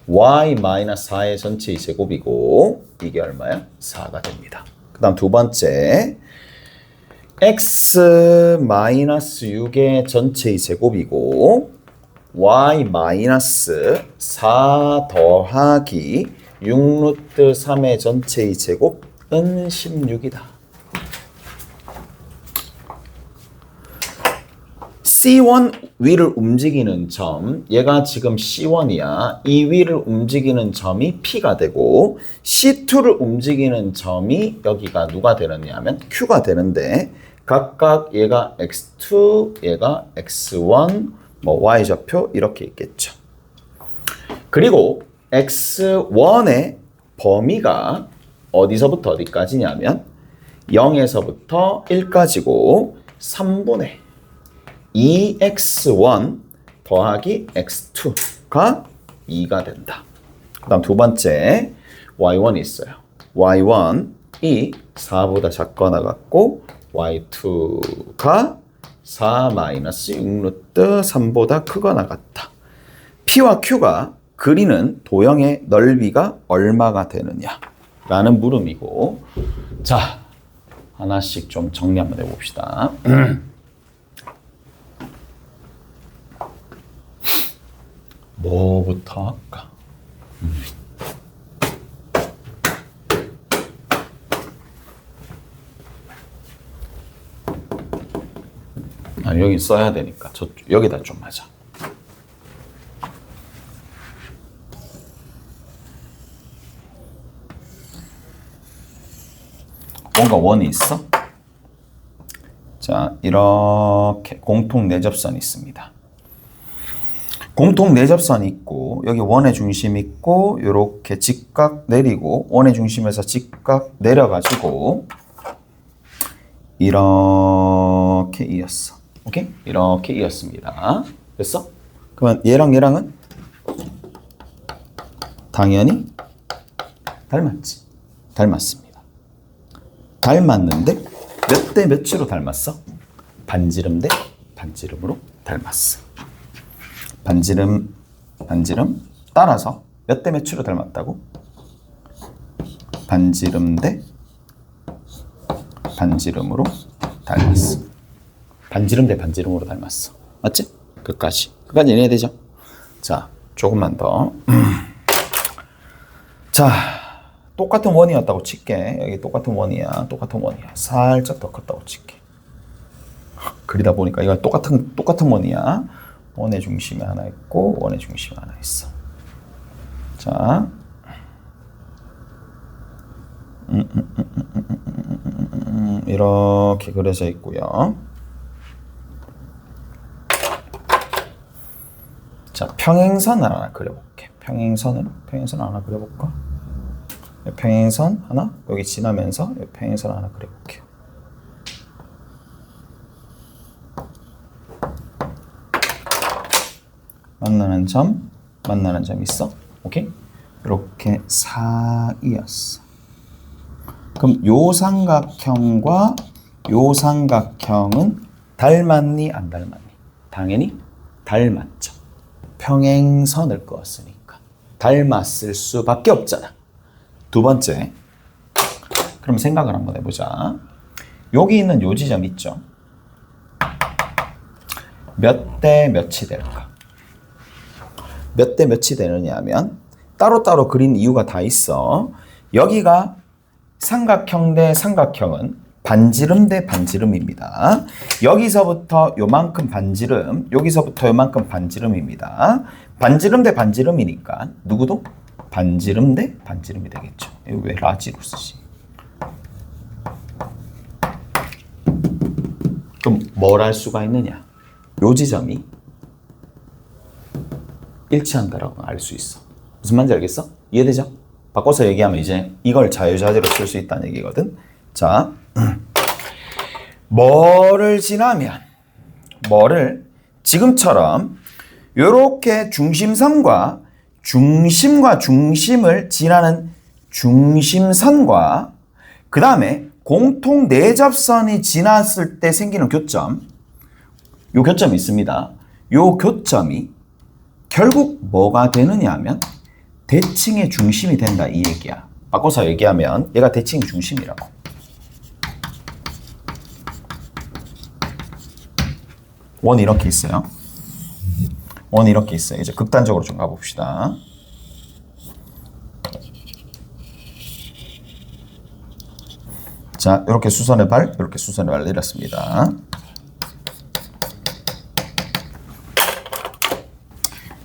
A: y-4의 전체의 제곱이고 이게 얼마야? 4가 됩니다. 그 다음 두 번째 x-6의 전체의 제곱이고 y-4 더하기 6루트 3의 전체의 제곱은 16이다. C1 위를 움직이는 점, 얘가 지금 C1이야. 이 위를 움직이는 점이 P가 되고 C2를 움직이는 점이 여기가 누가 되느냐 하면 Q가 되는데 각각 얘가 X2, 얘가 X1, 뭐 Y좌표 이렇게 있겠죠. 그리고 X1의 범위가 어디서부터 어디까지냐면 0에서부터 1까지고 3분의 2x1 더하기 x2가 2가 된다. 그 다음 두 번째 y1이 있어요. y1이 4보다 작거나 같고 y2가 4-6루트 3보다 크거나 같다. P와 Q가 그리는 도형의 넓이가 얼마가 되느냐 라는 물음이고, 자 하나씩 좀 정리 한번 해봅시다. 뭐부터 할까? 아, 여기 써야 되니까 여기다 좀 하자. 뭔가 원이 있어? 자, 이렇게 공통 내접선이 있습니다. 공통 내접선이 있고 여기 원의 중심 있고 이렇게 직각 내리고 원의 중심에서 직각 내려가지고 이렇게 이었어. 오케이? 이렇게 이었습니다. 됐어? 그러면 얘랑 얘랑은 당연히 닮았지. 닮았습니다. 닮았는데 몇 대 몇으로 닮았어? 반지름 대 반지름으로 닮았어. 반지름 따라서 몇 대 몇으로 닮았다고? 반지름 대 반지름으로 닮았어. 반지름 대 반지름으로 닮았어. 맞지? 끝까지 이해해야 되죠? 자, 조금만 더. 자, 똑같은 원이었다고 칠게. 여기 똑같은 원이야. 살짝 더 컸다고 칠게. 그리다 보니까 이거 똑같은 원이야. 원의 중심에 하나 있고 원의 중심에 하나 있어. 자, 이렇게 그려져 있고요. 자, 평행선을 하나 그려볼게. 평행선 하나 그려볼까? 평행선 하나 여기 지나면서 평행선 하나 그려볼게요. 만나는 점 있어. 오케이? 이렇게 사이였어. 그럼 요 삼각형과 요 삼각형은 닮았니 안 닮았니? 당연히 닮았죠. 평행선을 그었으니까 닮았을 수밖에 없잖아. 두 번째, 그럼 생각을 한번 해보자. 여기 있는 요 지점 있죠? 몇 대 몇이 될까? 몇 대 몇이 되느냐 하면 따로따로 그린 이유가 다 있어. 여기가 삼각형 대 삼각형은 반지름 대 반지름입니다. 여기서부터 요만큼 반지름, 여기서부터 요만큼 반지름입니다. 반지름 대 반지름이니까 누구도 반지름 대 반지름이 되겠죠. 이거 왜 라지로 쓰지? 그럼 뭘 할 수가 있느냐? 요 지점이 일치한다라고 알 수 있어. 무슨 말인지 알겠어? 이해되죠? 바꿔서 얘기하면 이제 이걸 자유자재로 쓸 수 있다는 얘기거든. 자, 뭐를 지나면 뭐를 지금처럼 이렇게 중심선과 중심을 지나는 중심선과 그 다음에 공통 내접선이 지났을 때 생기는 교점, 요 교점이 있습니다. 요 교점이 결국 뭐가 되느냐 하면 대칭의 중심이 된다 이 얘기야. 바꿔서 얘기하면 얘가 대칭의 중심이라고. 원 이렇게 있어요. 원 이렇게 있어요. 이제 극단적으로 좀 가봅시다. 자, 이렇게 수선의 발, 이렇게 수선의 발 내렸습니다.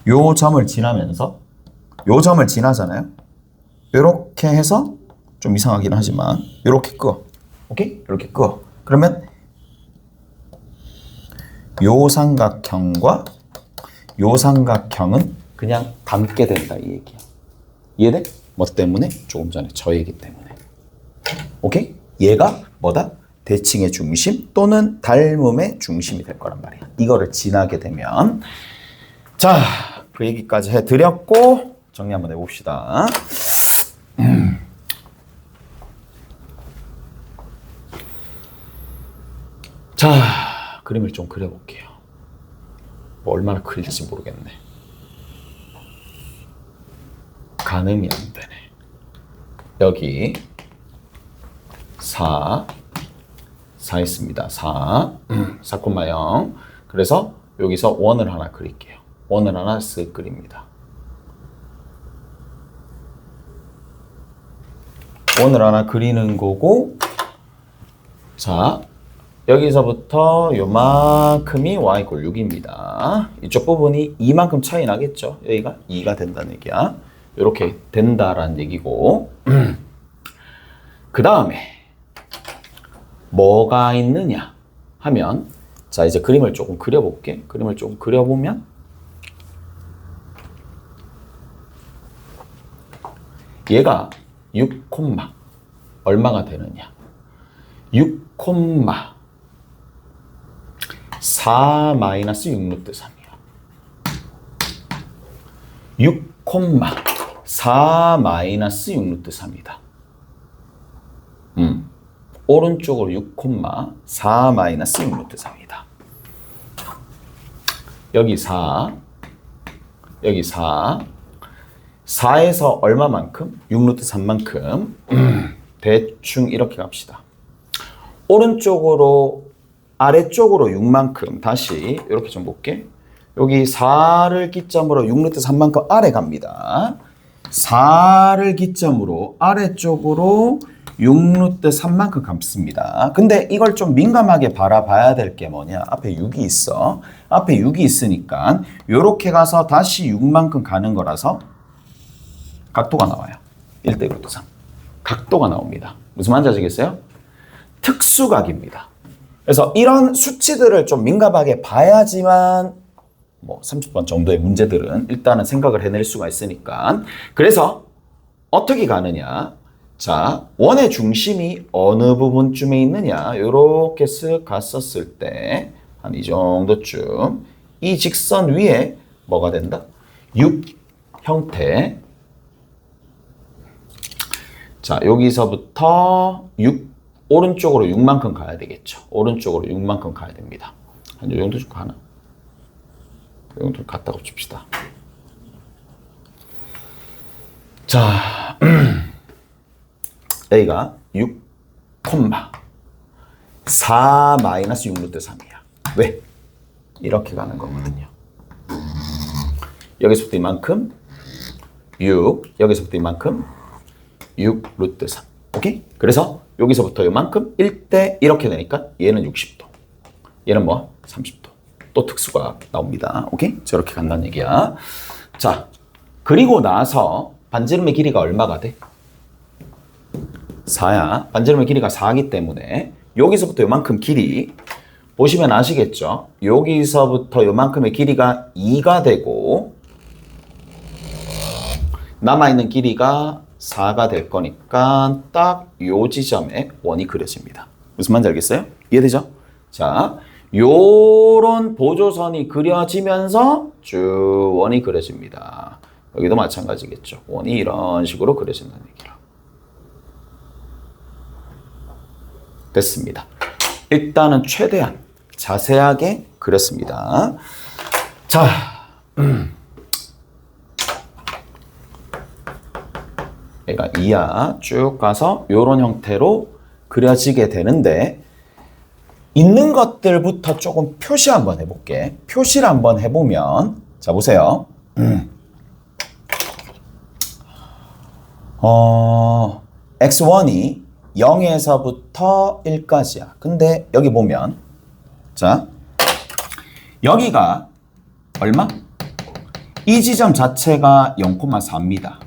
A: 요 점을 지나면서 요 점을 지나잖아요. 이렇게 해서 좀 이상하긴 하지만 이렇게 끄어. 오케이? 이렇게 끄어. 그러면 요 삼각형과 요 삼각형은 그냥 닮게 된다 이 얘기야. 이해돼? 뭐 때문에? 조금 전에 저 얘기 때문에. 오케이? 얘가 뭐다? 대칭의 중심 또는 닮음의 중심이 될 거란 말이야. 이거를 지나게 되면 자, 그 얘기까지 해드렸고 정리 한번 해봅시다. 자, 그림을 좀 그려볼게요. 뭐 얼마나 그릴지 모르겠네. 가늠이 안 되네. 여기 4 있습니다. 4,0. 그래서 여기서 원을 하나 그릴게요. 원을 하나 쓱 그립니다. 원을 하나 그리는 거고, 자, 여기서부터 요만큼이 y = 6입니다. 이쪽 부분이 이만큼 차이 나겠죠? 여기가 2가 된다는 얘기야. 이렇게 된다라는 얘기고, 그 다음에 뭐가 있느냐 하면, 자, 이제 그림을 조금 그려볼게. 그림을 조금 그려보면 얘가 6, 얼마가 되느냐? 6, 4 마이너스 6루트 3이야. 6, 4 마이너스 6루트 3이다. 오른쪽으로 6, 4 마이너스 6루트 3이다. 여기 4, 여기 4. 4에서 얼마만큼? 6루트 3만큼. 대충 이렇게 갑시다. 오른쪽으로 아래쪽으로 6만큼 다시 이렇게 좀 볼게. 여기 4를 기점으로 6루트 3만큼 아래 갑니다. 4를 기점으로 아래쪽으로 6루트 3만큼 감습니다. 근데 이걸 좀 민감하게 바라봐야 될 게 뭐냐? 앞에 6이 있어. 앞에 6이 있으니까 이렇게 가서 다시 6만큼 가는 거라서 각도가 나와요. 1대 루트 3. 각도가 나옵니다. 무슨 말인지 아시겠어요? 특수각입니다. 그래서 이런 수치들을 좀 민감하게 봐야지만 뭐 30번 정도의 문제들은 일단은 생각을 해낼 수가 있으니까. 그래서 어떻게 가느냐. 자, 원의 중심이 어느 부분쯤에 있느냐. 요렇게 쓱 갔었을 때 한 이 정도쯤 이 직선 위에 뭐가 된다? 6 형태. 자, 여기서부터 6 오른쪽으로 6만큼 가야 되겠죠. 오른쪽으로 6만큼 가야 됩니다. 한 요 정도 좀 가나? 이 정도 갔다고 칩시다. 자, A가 6, 4 마이너스 6 루트 3이야. 왜? 이렇게 가는 거거든요. 여기서부터 이만큼 6, 여기서부터 이만큼 6 루트 3. 오케이? 그래서 여기서부터 이만큼 1대 이렇게 되니까 얘는 60도. 얘는 뭐? 30도. 또 특수가 나옵니다. 오케이? 저렇게 간다는 얘기야. 자, 그리고 나서 반지름의 길이가 얼마가 돼? 4야. 반지름의 길이가 4이기 때문에 여기서부터 요만큼 길이 보시면 아시겠죠? 여기서부터 요만큼의 길이가 2가 되고 남아있는 길이가 4가 될 거니까 딱 요 지점에 원이 그려집니다. 무슨 말인지 알겠어요? 이해되죠? 자, 요런 보조선이 그려지면서 쭉 원이 그려집니다. 여기도 마찬가지겠죠. 원이 이런 식으로 그려진다는 얘기로. 됐습니다. 일단은 최대한 자세하게 그렸습니다. 자, 얘가 2야. 쭉 가서 이런 형태로 그려지게 되는데 있는 것들부터 조금 표시 한번 해볼게. 표시를 한번 해보면 자 보세요. x1이 0에서부터 1까지야. 근데 여기 보면 자 여기가 얼마? 이 지점 자체가 0,4입니다.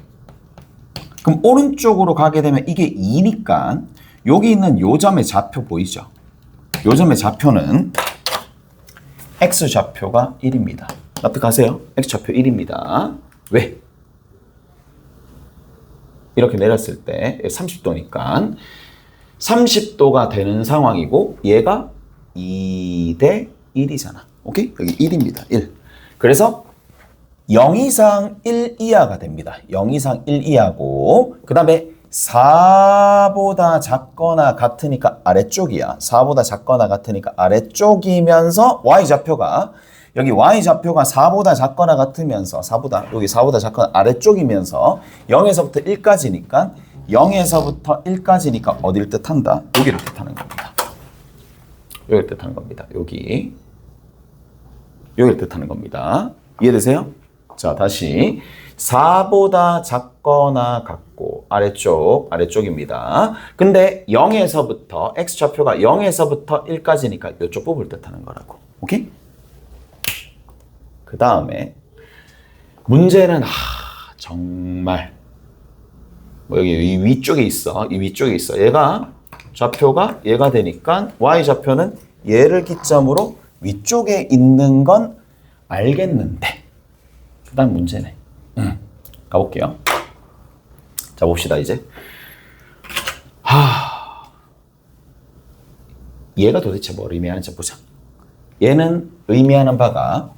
A: 그럼 오른쪽으로 가게 되면 이게 2니까 여기 있는 요 점의 좌표 보이죠? 요 점의 좌표는 x좌표가 1입니다. 납득하세요? x좌표 1입니다. 왜? 이렇게 내렸을 때 30도니까 30도가 되는 상황이고 얘가 2대 1이잖아. 오케이? 여기 1입니다. 1. 그래서 0 이상 1 이하가 됩니다. 0 이상 1 이하고 그 다음에 4보다 작거나 같으니까 아래쪽이야. 4보다 작거나 같으니까 아래쪽이면서 y좌표가 여기 y좌표가 4보다 작거나 같으면서 여기 4보다 작거나 아래쪽이면서 0에서부터 1까지니까 0에서부터 1까지니까 어디를 뜻한다? 여기를 뜻하는 겁니다. 여기를 뜻하는 겁니다. 여기를 뜻하는 겁니다. 이해되세요? 자, 다시 4보다 작거나 같고 아래쪽입니다. 근데 0에서부터 x좌표가 0에서부터 1까지니까 이쪽 부분을 뜻하는 거라고. 오케이? 그 다음에 문제는 정말 뭐 여기 이 위쪽에 있어. 얘가 좌표가 얘가 되니까 y좌표는 얘를 기점으로 위쪽에 있는 건 알겠는데 그 다음 문제네. 가볼게요. 자 봅시다 이제. 얘가 도대체 뭘 의미하는지 보자. 얘는 의미하는 바가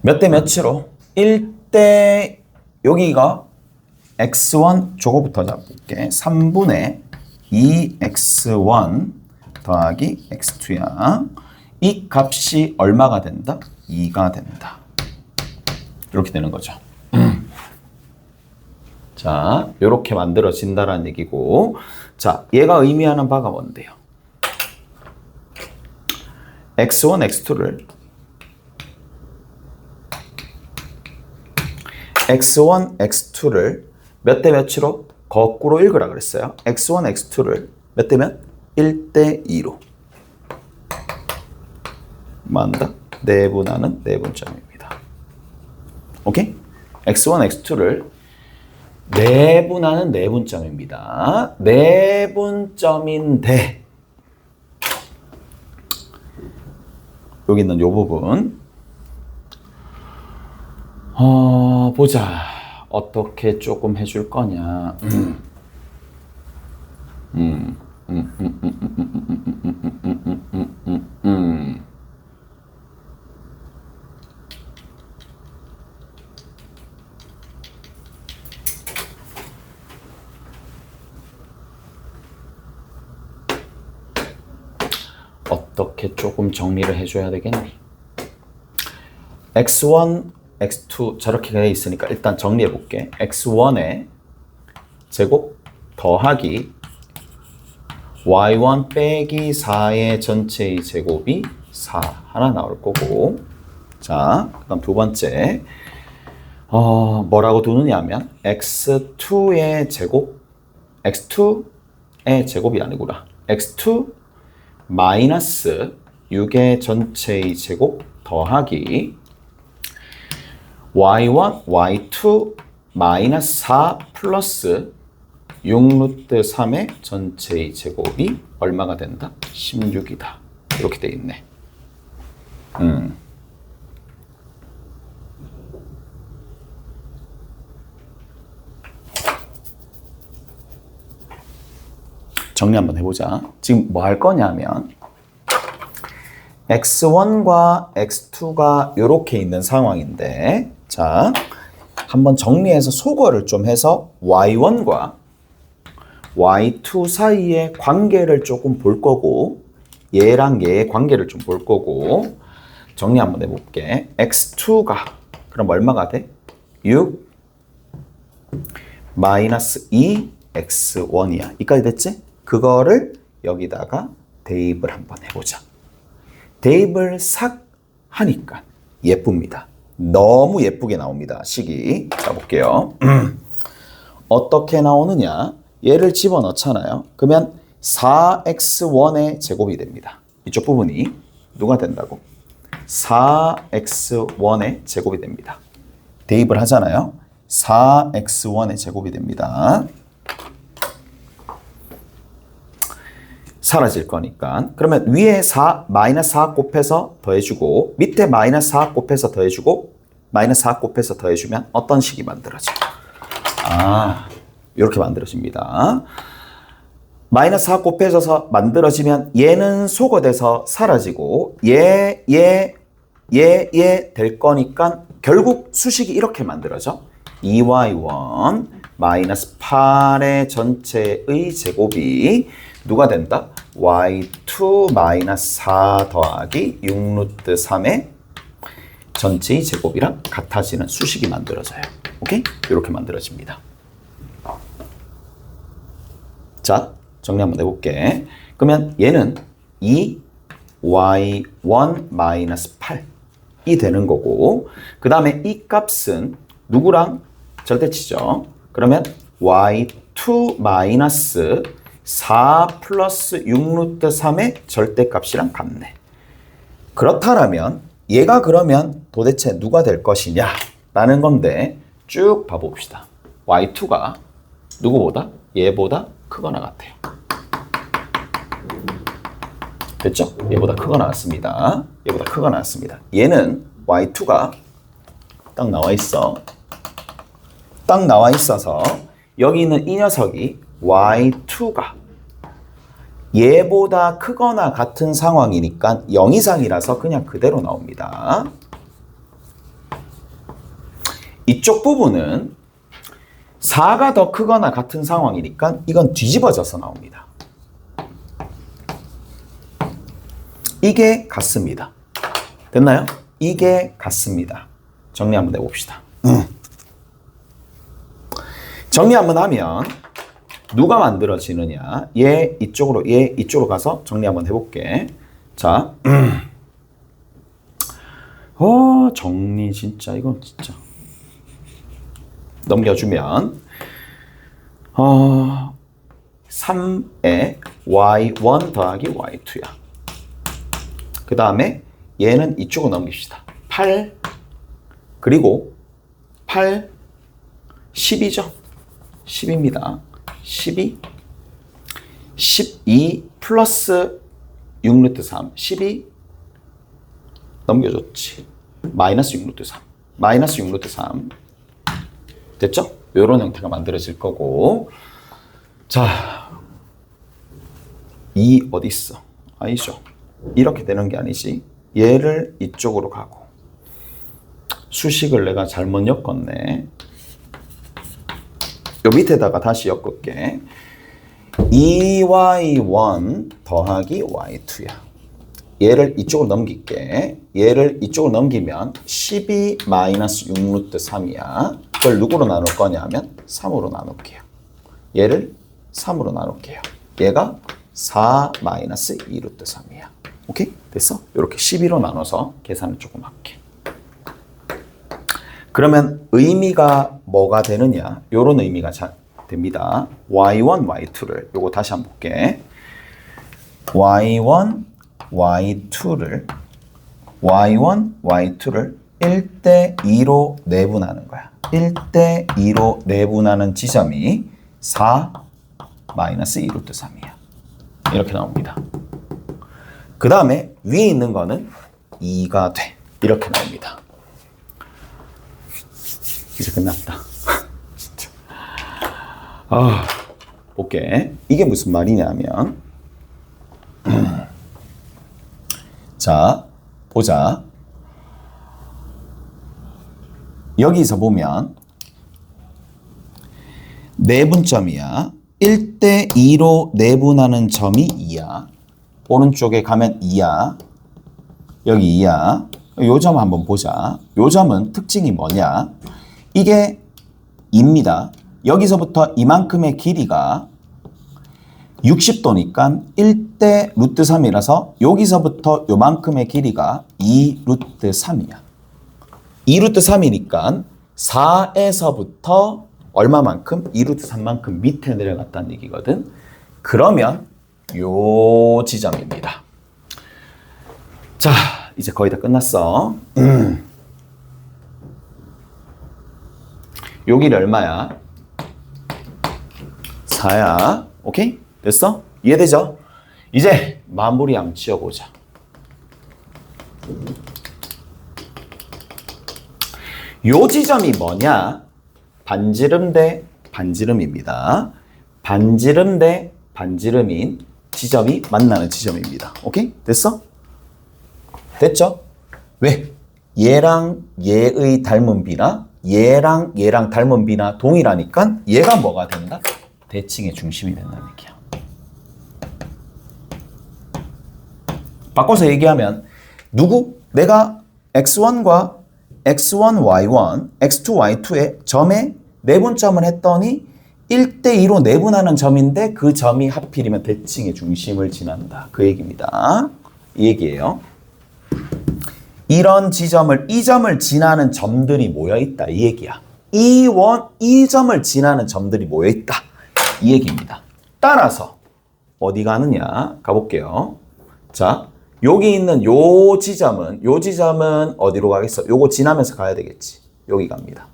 A: 몇 대 몇으로 1대 여기가 x1 저거부터 잡을게. 3분의 2x1 더하기 x2야. 이 값이 얼마가 된다? 2가 된다. 이렇게 되는 거죠. 자, 이렇게 만들어진다라는 얘기고, 자, 얘가 의미하는 바가 뭔데요? x1, x2를 몇 대 몇으로 거꾸로 읽으라 그랬어요. x1, x2를 몇 대 몇? 1대 2로. 뭐한다? 내분하는 내분점입니다. 오케이? x1, x2를 내분하는 내분점입니다. 내분점인데 여기 있는 요 부분 보자. 어떻게 조금 해줄 거냐. 어떻게 조금 정리를 해줘야 되겠니? x1, x2 저렇게 돼 있으니까 일단 정리해 볼게. x1의 제곱 더하기 y1 빼기 4의 전체의 제곱이 4 하나 나올 거고, 자 그다음 두 번째 뭐라고 두느냐 하면 x2의 제곱, x2의 제곱이 아니구나, x2 마이너스 6의 전체의 제곱 더하기 y1, y2 마이너스 4 플러스 6루트 3의 전체의 제곱이 얼마가 된다? 16이다. 이렇게 돼 있네. 정리 한번 해보자. 지금 뭐 할 거냐면 x1과 x2가 이렇게 있는 상황인데, 자 한번 정리해서 소거를 좀 해서 y1과 y2 사이의 관계를 조금 볼 거고, 얘랑 얘의 관계를 좀 볼 거고, 정리 한번 해볼게. x2가 그럼 얼마가 돼? 6 마이너스 2 x1이야. 이까지 됐지? 그거를 여기다가 대입을 한번 해보자. 대입을 싹 하니까 예쁩니다. 너무 예쁘게 나옵니다. 식이. 자 볼게요. 어떻게 나오느냐? 얘를 집어넣잖아요. 그러면 4x1의 제곱이 됩니다. 이쪽 부분이 누가 된다고? 4x1의 제곱이 됩니다. 대입을 하잖아요. 4x1의 제곱이 됩니다. 사라질 거니까. 그러면 위에 4, 마이너스 4 곱해서 더해주고, 밑에 마이너스 4 곱해서 더해주고, 마이너스 4 곱해서 더해주면 어떤 식이 만들어져? 이렇게 만들어집니다. 마이너스 4 곱해져서 만들어지면 얘는 소거돼서 사라지고, 얘 될 거니까 결국 수식이 이렇게 만들어져. 2y1 마이너스 8의 전체의 제곱이 누가 된다? y2 마이너스 4 더하기 6루트 3의 전체의 제곱이랑 같아지는 수식이 만들어져요. 오케이? 이렇게 만들어집니다. 자, 정리 한번 해볼게. 그러면 얘는 2y1 마이너스 8이 되는 거고, 그 다음에 이 값은 누구랑 절대치죠? 그러면 y2 마이너스 4 플러스 6루트 3의 절대값이랑 같네. 그렇다면 얘가 그러면 도대체 누가 될 것이냐 라는 건데, 쭉 봐봅시다. y2가 누구보다? 얘보다 크거나 같아요. 됐죠? 얘보다 크거나 같습니다. 얘보다 크거나 같습니다. 얘는 y2가 딱 나와 있어. 딱 나와 있어서 여기 있는 이 녀석이 y2가 얘보다 크거나 같은 상황이니까 0 이상이라서 그냥 그대로 나옵니다. 이쪽 부분은 4가 더 크거나 같은 상황이니까 이건 뒤집어져서 나옵니다. 이게 같습니다. 됐나요? 이게 같습니다. 정리 한번 해봅시다. 정리 한번 하면 누가 만들어지느냐? 얘 이쪽으로 가서 정리 한번 해볼게. 자, 정리 진짜 이건 진짜 넘겨주면 3에 y1 더하기 y2야. 그 다음에 얘는 이쪽으로 넘깁시다. 8 그리고 8 10이죠. 10입니다. 12 플러스 6루트 3. 12 넘겨줬지. 마이너스 6루트 3. 마이너스 6루트 3. 됐죠? 이런 형태가 만들어질 거고. 자, 2 어디 있어? 아니죠. 이렇게 되는 게 아니지. 얘를 이쪽으로 가고. 수식을 내가 잘못 엮었네. 요 밑에다가 다시 엮을게. 2y1 더하기 y2야. 얘를 이쪽으로 넘길게. 얘를 이쪽으로 넘기면 12 마이너스 6루트 3이야. 그걸 누구로 나눌 거냐면 3으로 나눌게요. 얘를 3으로 나눌게요. 얘가 4 마이너스 2루트 3이야. 오케이? 됐어? 이렇게 12로 나눠서 계산을 조금 할게. 그러면 의미가 뭐가 되느냐? 요런 의미가 됩니다. y1, y2를 요거 다시 한번 볼게. y1, y2를 1대 2로 내분하는 거야. 1대 2로 내분하는 지점이 4 마이너스 2루트 3이야. 이렇게 나옵니다. 그 다음에 위에 있는 거는 2가 돼. 이렇게 나옵니다. 이제 끝났다. 진짜. 볼게. 이게 무슨 말이냐면, 자, 보자. 여기서 보면, 내분점이야. 1대 2로 내분하는 점이 2야. 오른쪽에 가면 2야. 여기 2야. 요 점 한번 보자. 요 점은 특징이 뭐냐? 이게 2입니다. 여기서부터 이만큼의 길이가 60도니까 1대 루트 3이라서 여기서부터 요만큼의 길이가 2 루트 3이야. 2 루트 3이니까 4에서부터 얼마만큼? 2 루트 3만큼 밑에 내려갔다는 얘기거든. 그러면 요 지점입니다. 자, 이제 거의 다 끝났어. 여기는 얼마야? 4야. 오케이? 됐어? 이해되죠? 이제 마무리 한번 지어보자. 요 지점이 뭐냐? 반지름 대 반지름입니다. 반지름 대 반지름인 지점이 만나는 지점입니다. 오케이? 됐어? 됐죠? 왜? 얘랑 얘의 닮은 비나 얘랑 얘랑 닮은 비나 동일하니까 얘가 뭐가 된다? 대칭의 중심이 된다는 얘기야. 바꿔서 얘기하면 누구? 내가 x1과 x1, y1, x2, y2의 점에 내분점을 했더니 1대2로 내분하는 점인데 그 점이 하필이면 대칭의 중심을 지난다. 그 얘기입니다. 이 얘기예요. 이런 지점을, 이 점을 지나는 점들이 모여있다. 이 얘기야. 이 점을 지나는 점들이 모여있다. 이 얘기입니다. 따라서 어디 가느냐? 가볼게요. 자, 여기 있는 요 지점은 어디로 가겠어? 요거 지나면서 가야 되겠지. 여기 갑니다.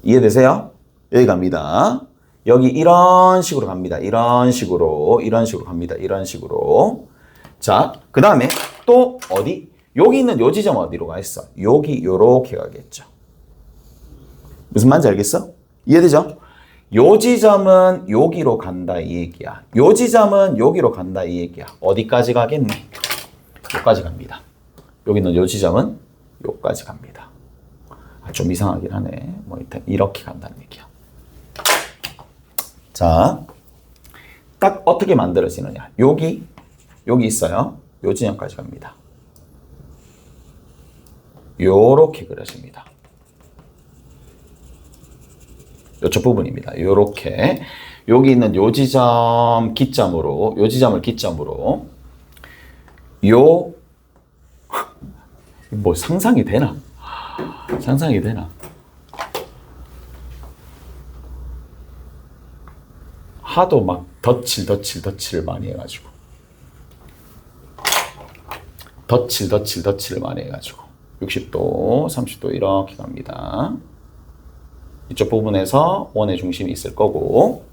A: 이해되세요? 여기 갑니다. 여기 이런 식으로 갑니다. 이런 식으로 갑니다. 이런 식으로. 자, 그 다음에 또 어디? 여기 있는 요 지점 어디로 가 있어? 여기 요렇게 가겠죠. 무슨 말인지 알겠어? 이해되죠? 요 지점은 여기로 간다 이 얘기야. 요 지점은 여기로 간다 이 얘기야. 어디까지 가겠니? 여기까지 갑니다. 여기 있는 요 지점은 여기까지 갑니다. 좀 이상하긴 하네. 뭐 이렇게 간다는 얘기야. 자, 딱 어떻게 만들어지느냐? 여기 있어요. 요 지점까지 갑니다. 요렇게 그려집니다. 요쪽 부분입니다. 요렇게 여기 있는 요 지점 기점으로 요 지점을 기점으로 뭐 상상이 되나? 상상이 되나? 하도 막 덧칠을 많이 해가지고 덧칠을 많이 해가지고 60도, 30도 이렇게 갑니다. 이쪽 부분에서 원의 중심이 있을 거고,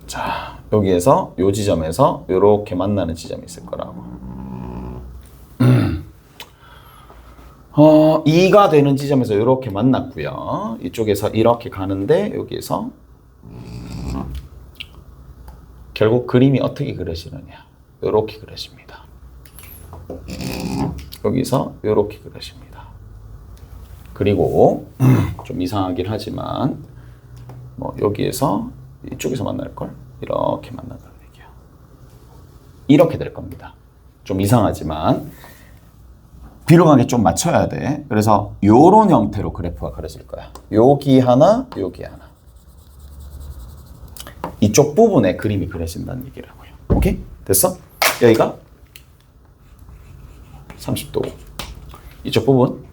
A: 자, 여기에서 요 지점에서 요렇게 만나는 지점이 있을 거라고. 2가 되는 지점에서 이렇게 만났고요. 이쪽에서 이렇게 가는데 여기에서 결국 그림이 어떻게 그려지느냐. 이렇게 그려집니다. 여기서 이렇게 그려집니다. 그리고 좀 이상하긴 하지만 뭐 여기에서 이쪽에서 만날걸? 이렇게 만난다는 얘기야. 이렇게 될 겁니다. 좀 이상하지만 비록하게 좀 맞춰야 돼. 그래서 요런 형태로 그래프가 그려질 거야. 여기 하나, 여기 하나. 이쪽 부분에 그림이 그려진다는 얘기라고요. 오케이? 됐어? 여기가 30도. 이쪽 부분,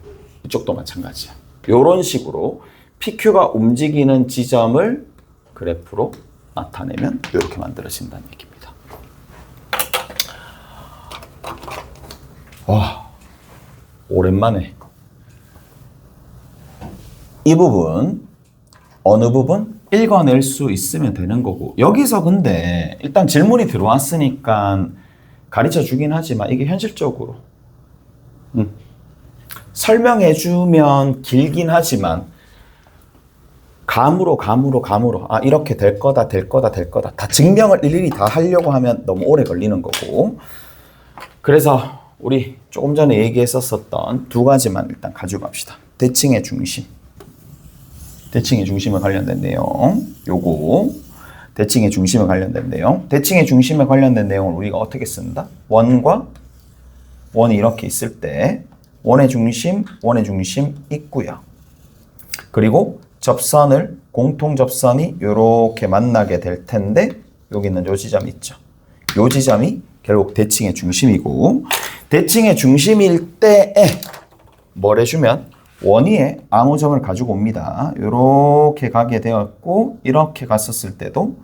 A: 이쪽도 마찬가지야. 요런 식으로 PQ가 움직이는 지점을 그래프로 나타내면 이렇게 만들어진다는 얘기입니다. 와, 오랜만에 이 부분 어느 부분 읽어낼 수 있으면 되는 거고, 여기서 근데 일단 질문이 들어왔으니까 가르쳐 주긴 하지만 이게 현실적으로 설명해주면 길긴 하지만 감으로 이렇게 될 거다 다 증명을 일일이 다 하려고 하면 너무 오래 걸리는 거고, 그래서 우리 조금 전에 얘기했었던 두 가지만 일단 가지고 갑시다. 대칭의 중심, 대칭의 중심에 관련된 내용, 요거 대칭의 중심에 관련된 내용. 대칭의 중심에 관련된 내용을 우리가 어떻게 쓴다? 원과 원이 이렇게 있을 때 원의 중심 있고요. 그리고 접선을, 공통 접선이 이렇게 만나게 될 텐데 여기 있는 요 지점 있죠. 요 지점이 결국 대칭의 중심이고, 대칭의 중심일 때에 뭘 해주면 원위에 암호점을 가지고 옵니다. 이렇게 가게 되었고, 이렇게 갔었을 때도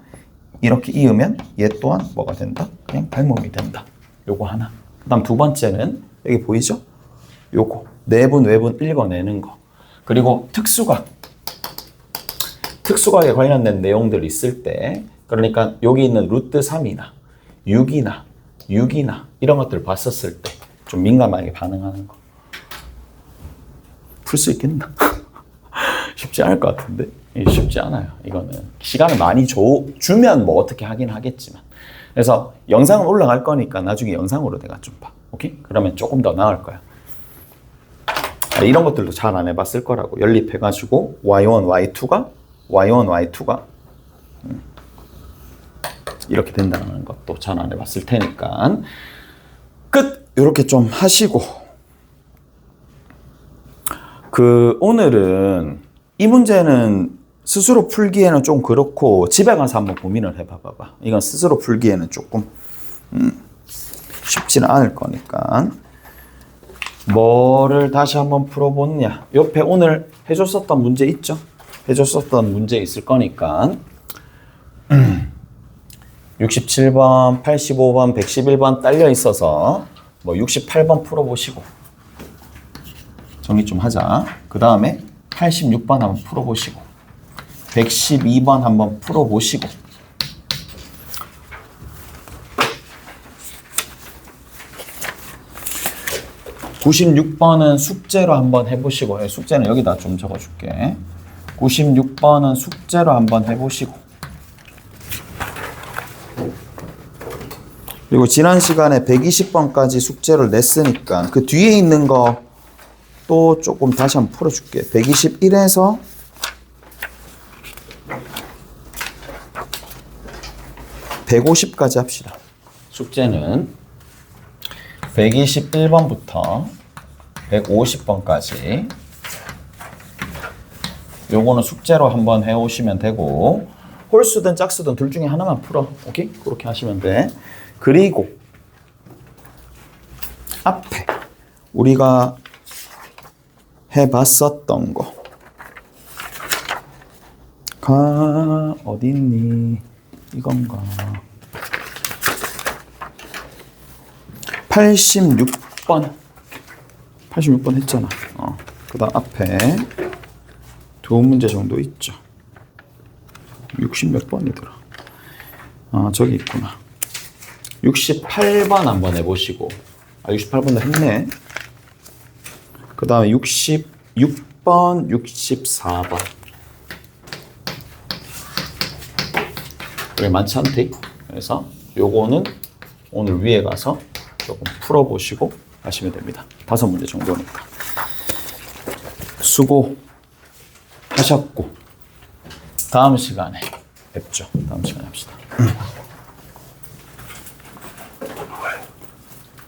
A: 이렇게 이으면 얘 또한 뭐가 된다? 그냥 발목이 된다. 요거 하나. 그 다음 두 번째는 여기 보이죠? 요거 내분 외분 읽어내는 거. 그리고 특수각에 관련된 내용들이 있을 때, 그러니까 여기 있는 루트 3이나 6이나 이런 것들을 봤었을 때 좀 민감하게 반응하는 거. 풀 수 있겠나? 쉽지 않을 것 같은데? 쉽지 않아요. 이거는 시간을 많이 주면 뭐 어떻게 하긴 하겠지만. 그래서 영상은 올라갈 거니까 나중에 영상으로 내가 좀 봐. 오케이? 그러면 조금 더 나을 거야. 이런 것들도 잘 안 해봤을 거라고. 연립해가지고 Y1, Y2가 이렇게 된다는 것도 잘 안 해봤을 테니까 끝! 이렇게 좀 하시고, 오늘은 이 문제는 스스로 풀기에는 좀 그렇고 집에 가서 한번 고민을 해봐봐. 이건 스스로 풀기에는 조금 쉽지는 않을 거니까 뭐를 다시 한번 풀어보느냐. 옆에 오늘 해줬었던 문제 있죠? 해줬었던 문제 있을 거니까 67번, 85번, 111번 딸려 있어서 뭐 68번 풀어보시고 정리 좀 하자. 그 다음에 86번 한번 풀어보시고 112번 한번 풀어보시고 96번은 숙제로 한번 해보시고, 숙제는 여기다 좀 적어줄게. 96번은 숙제로 한번 해보시고, 그리고 지난 시간에 120번까지 숙제를 냈으니까 그 뒤에 있는 거 또 조금 다시 한번 풀어줄게. 121에서 150까지 합시다. 숙제는 121번부터 150번까지 요거는 숙제로 한번 해오시면 되고, 홀수든 짝수든 둘 중에 하나만 풀어. 오케이? 그렇게 하시면 돼. 그리고 앞에 우리가 해봤었던 거 어디 있니? 이건가? 86번 했잖아. 그다음 앞에 두 문제 정도 있죠. 60 몇 번이더라. 아, 저기 있구나. 68번 한번 해보시고. 아, 68번도 했네. 그 다음에 66번, 64번. 여기 많지 않대? 그래서 요거는 오늘 위에 가서 조금 풀어보시고 하시면 됩니다. 5문제 정도니까. 수고하셨고 다음 시간에 뵙죠. 다음 시간에 합시다.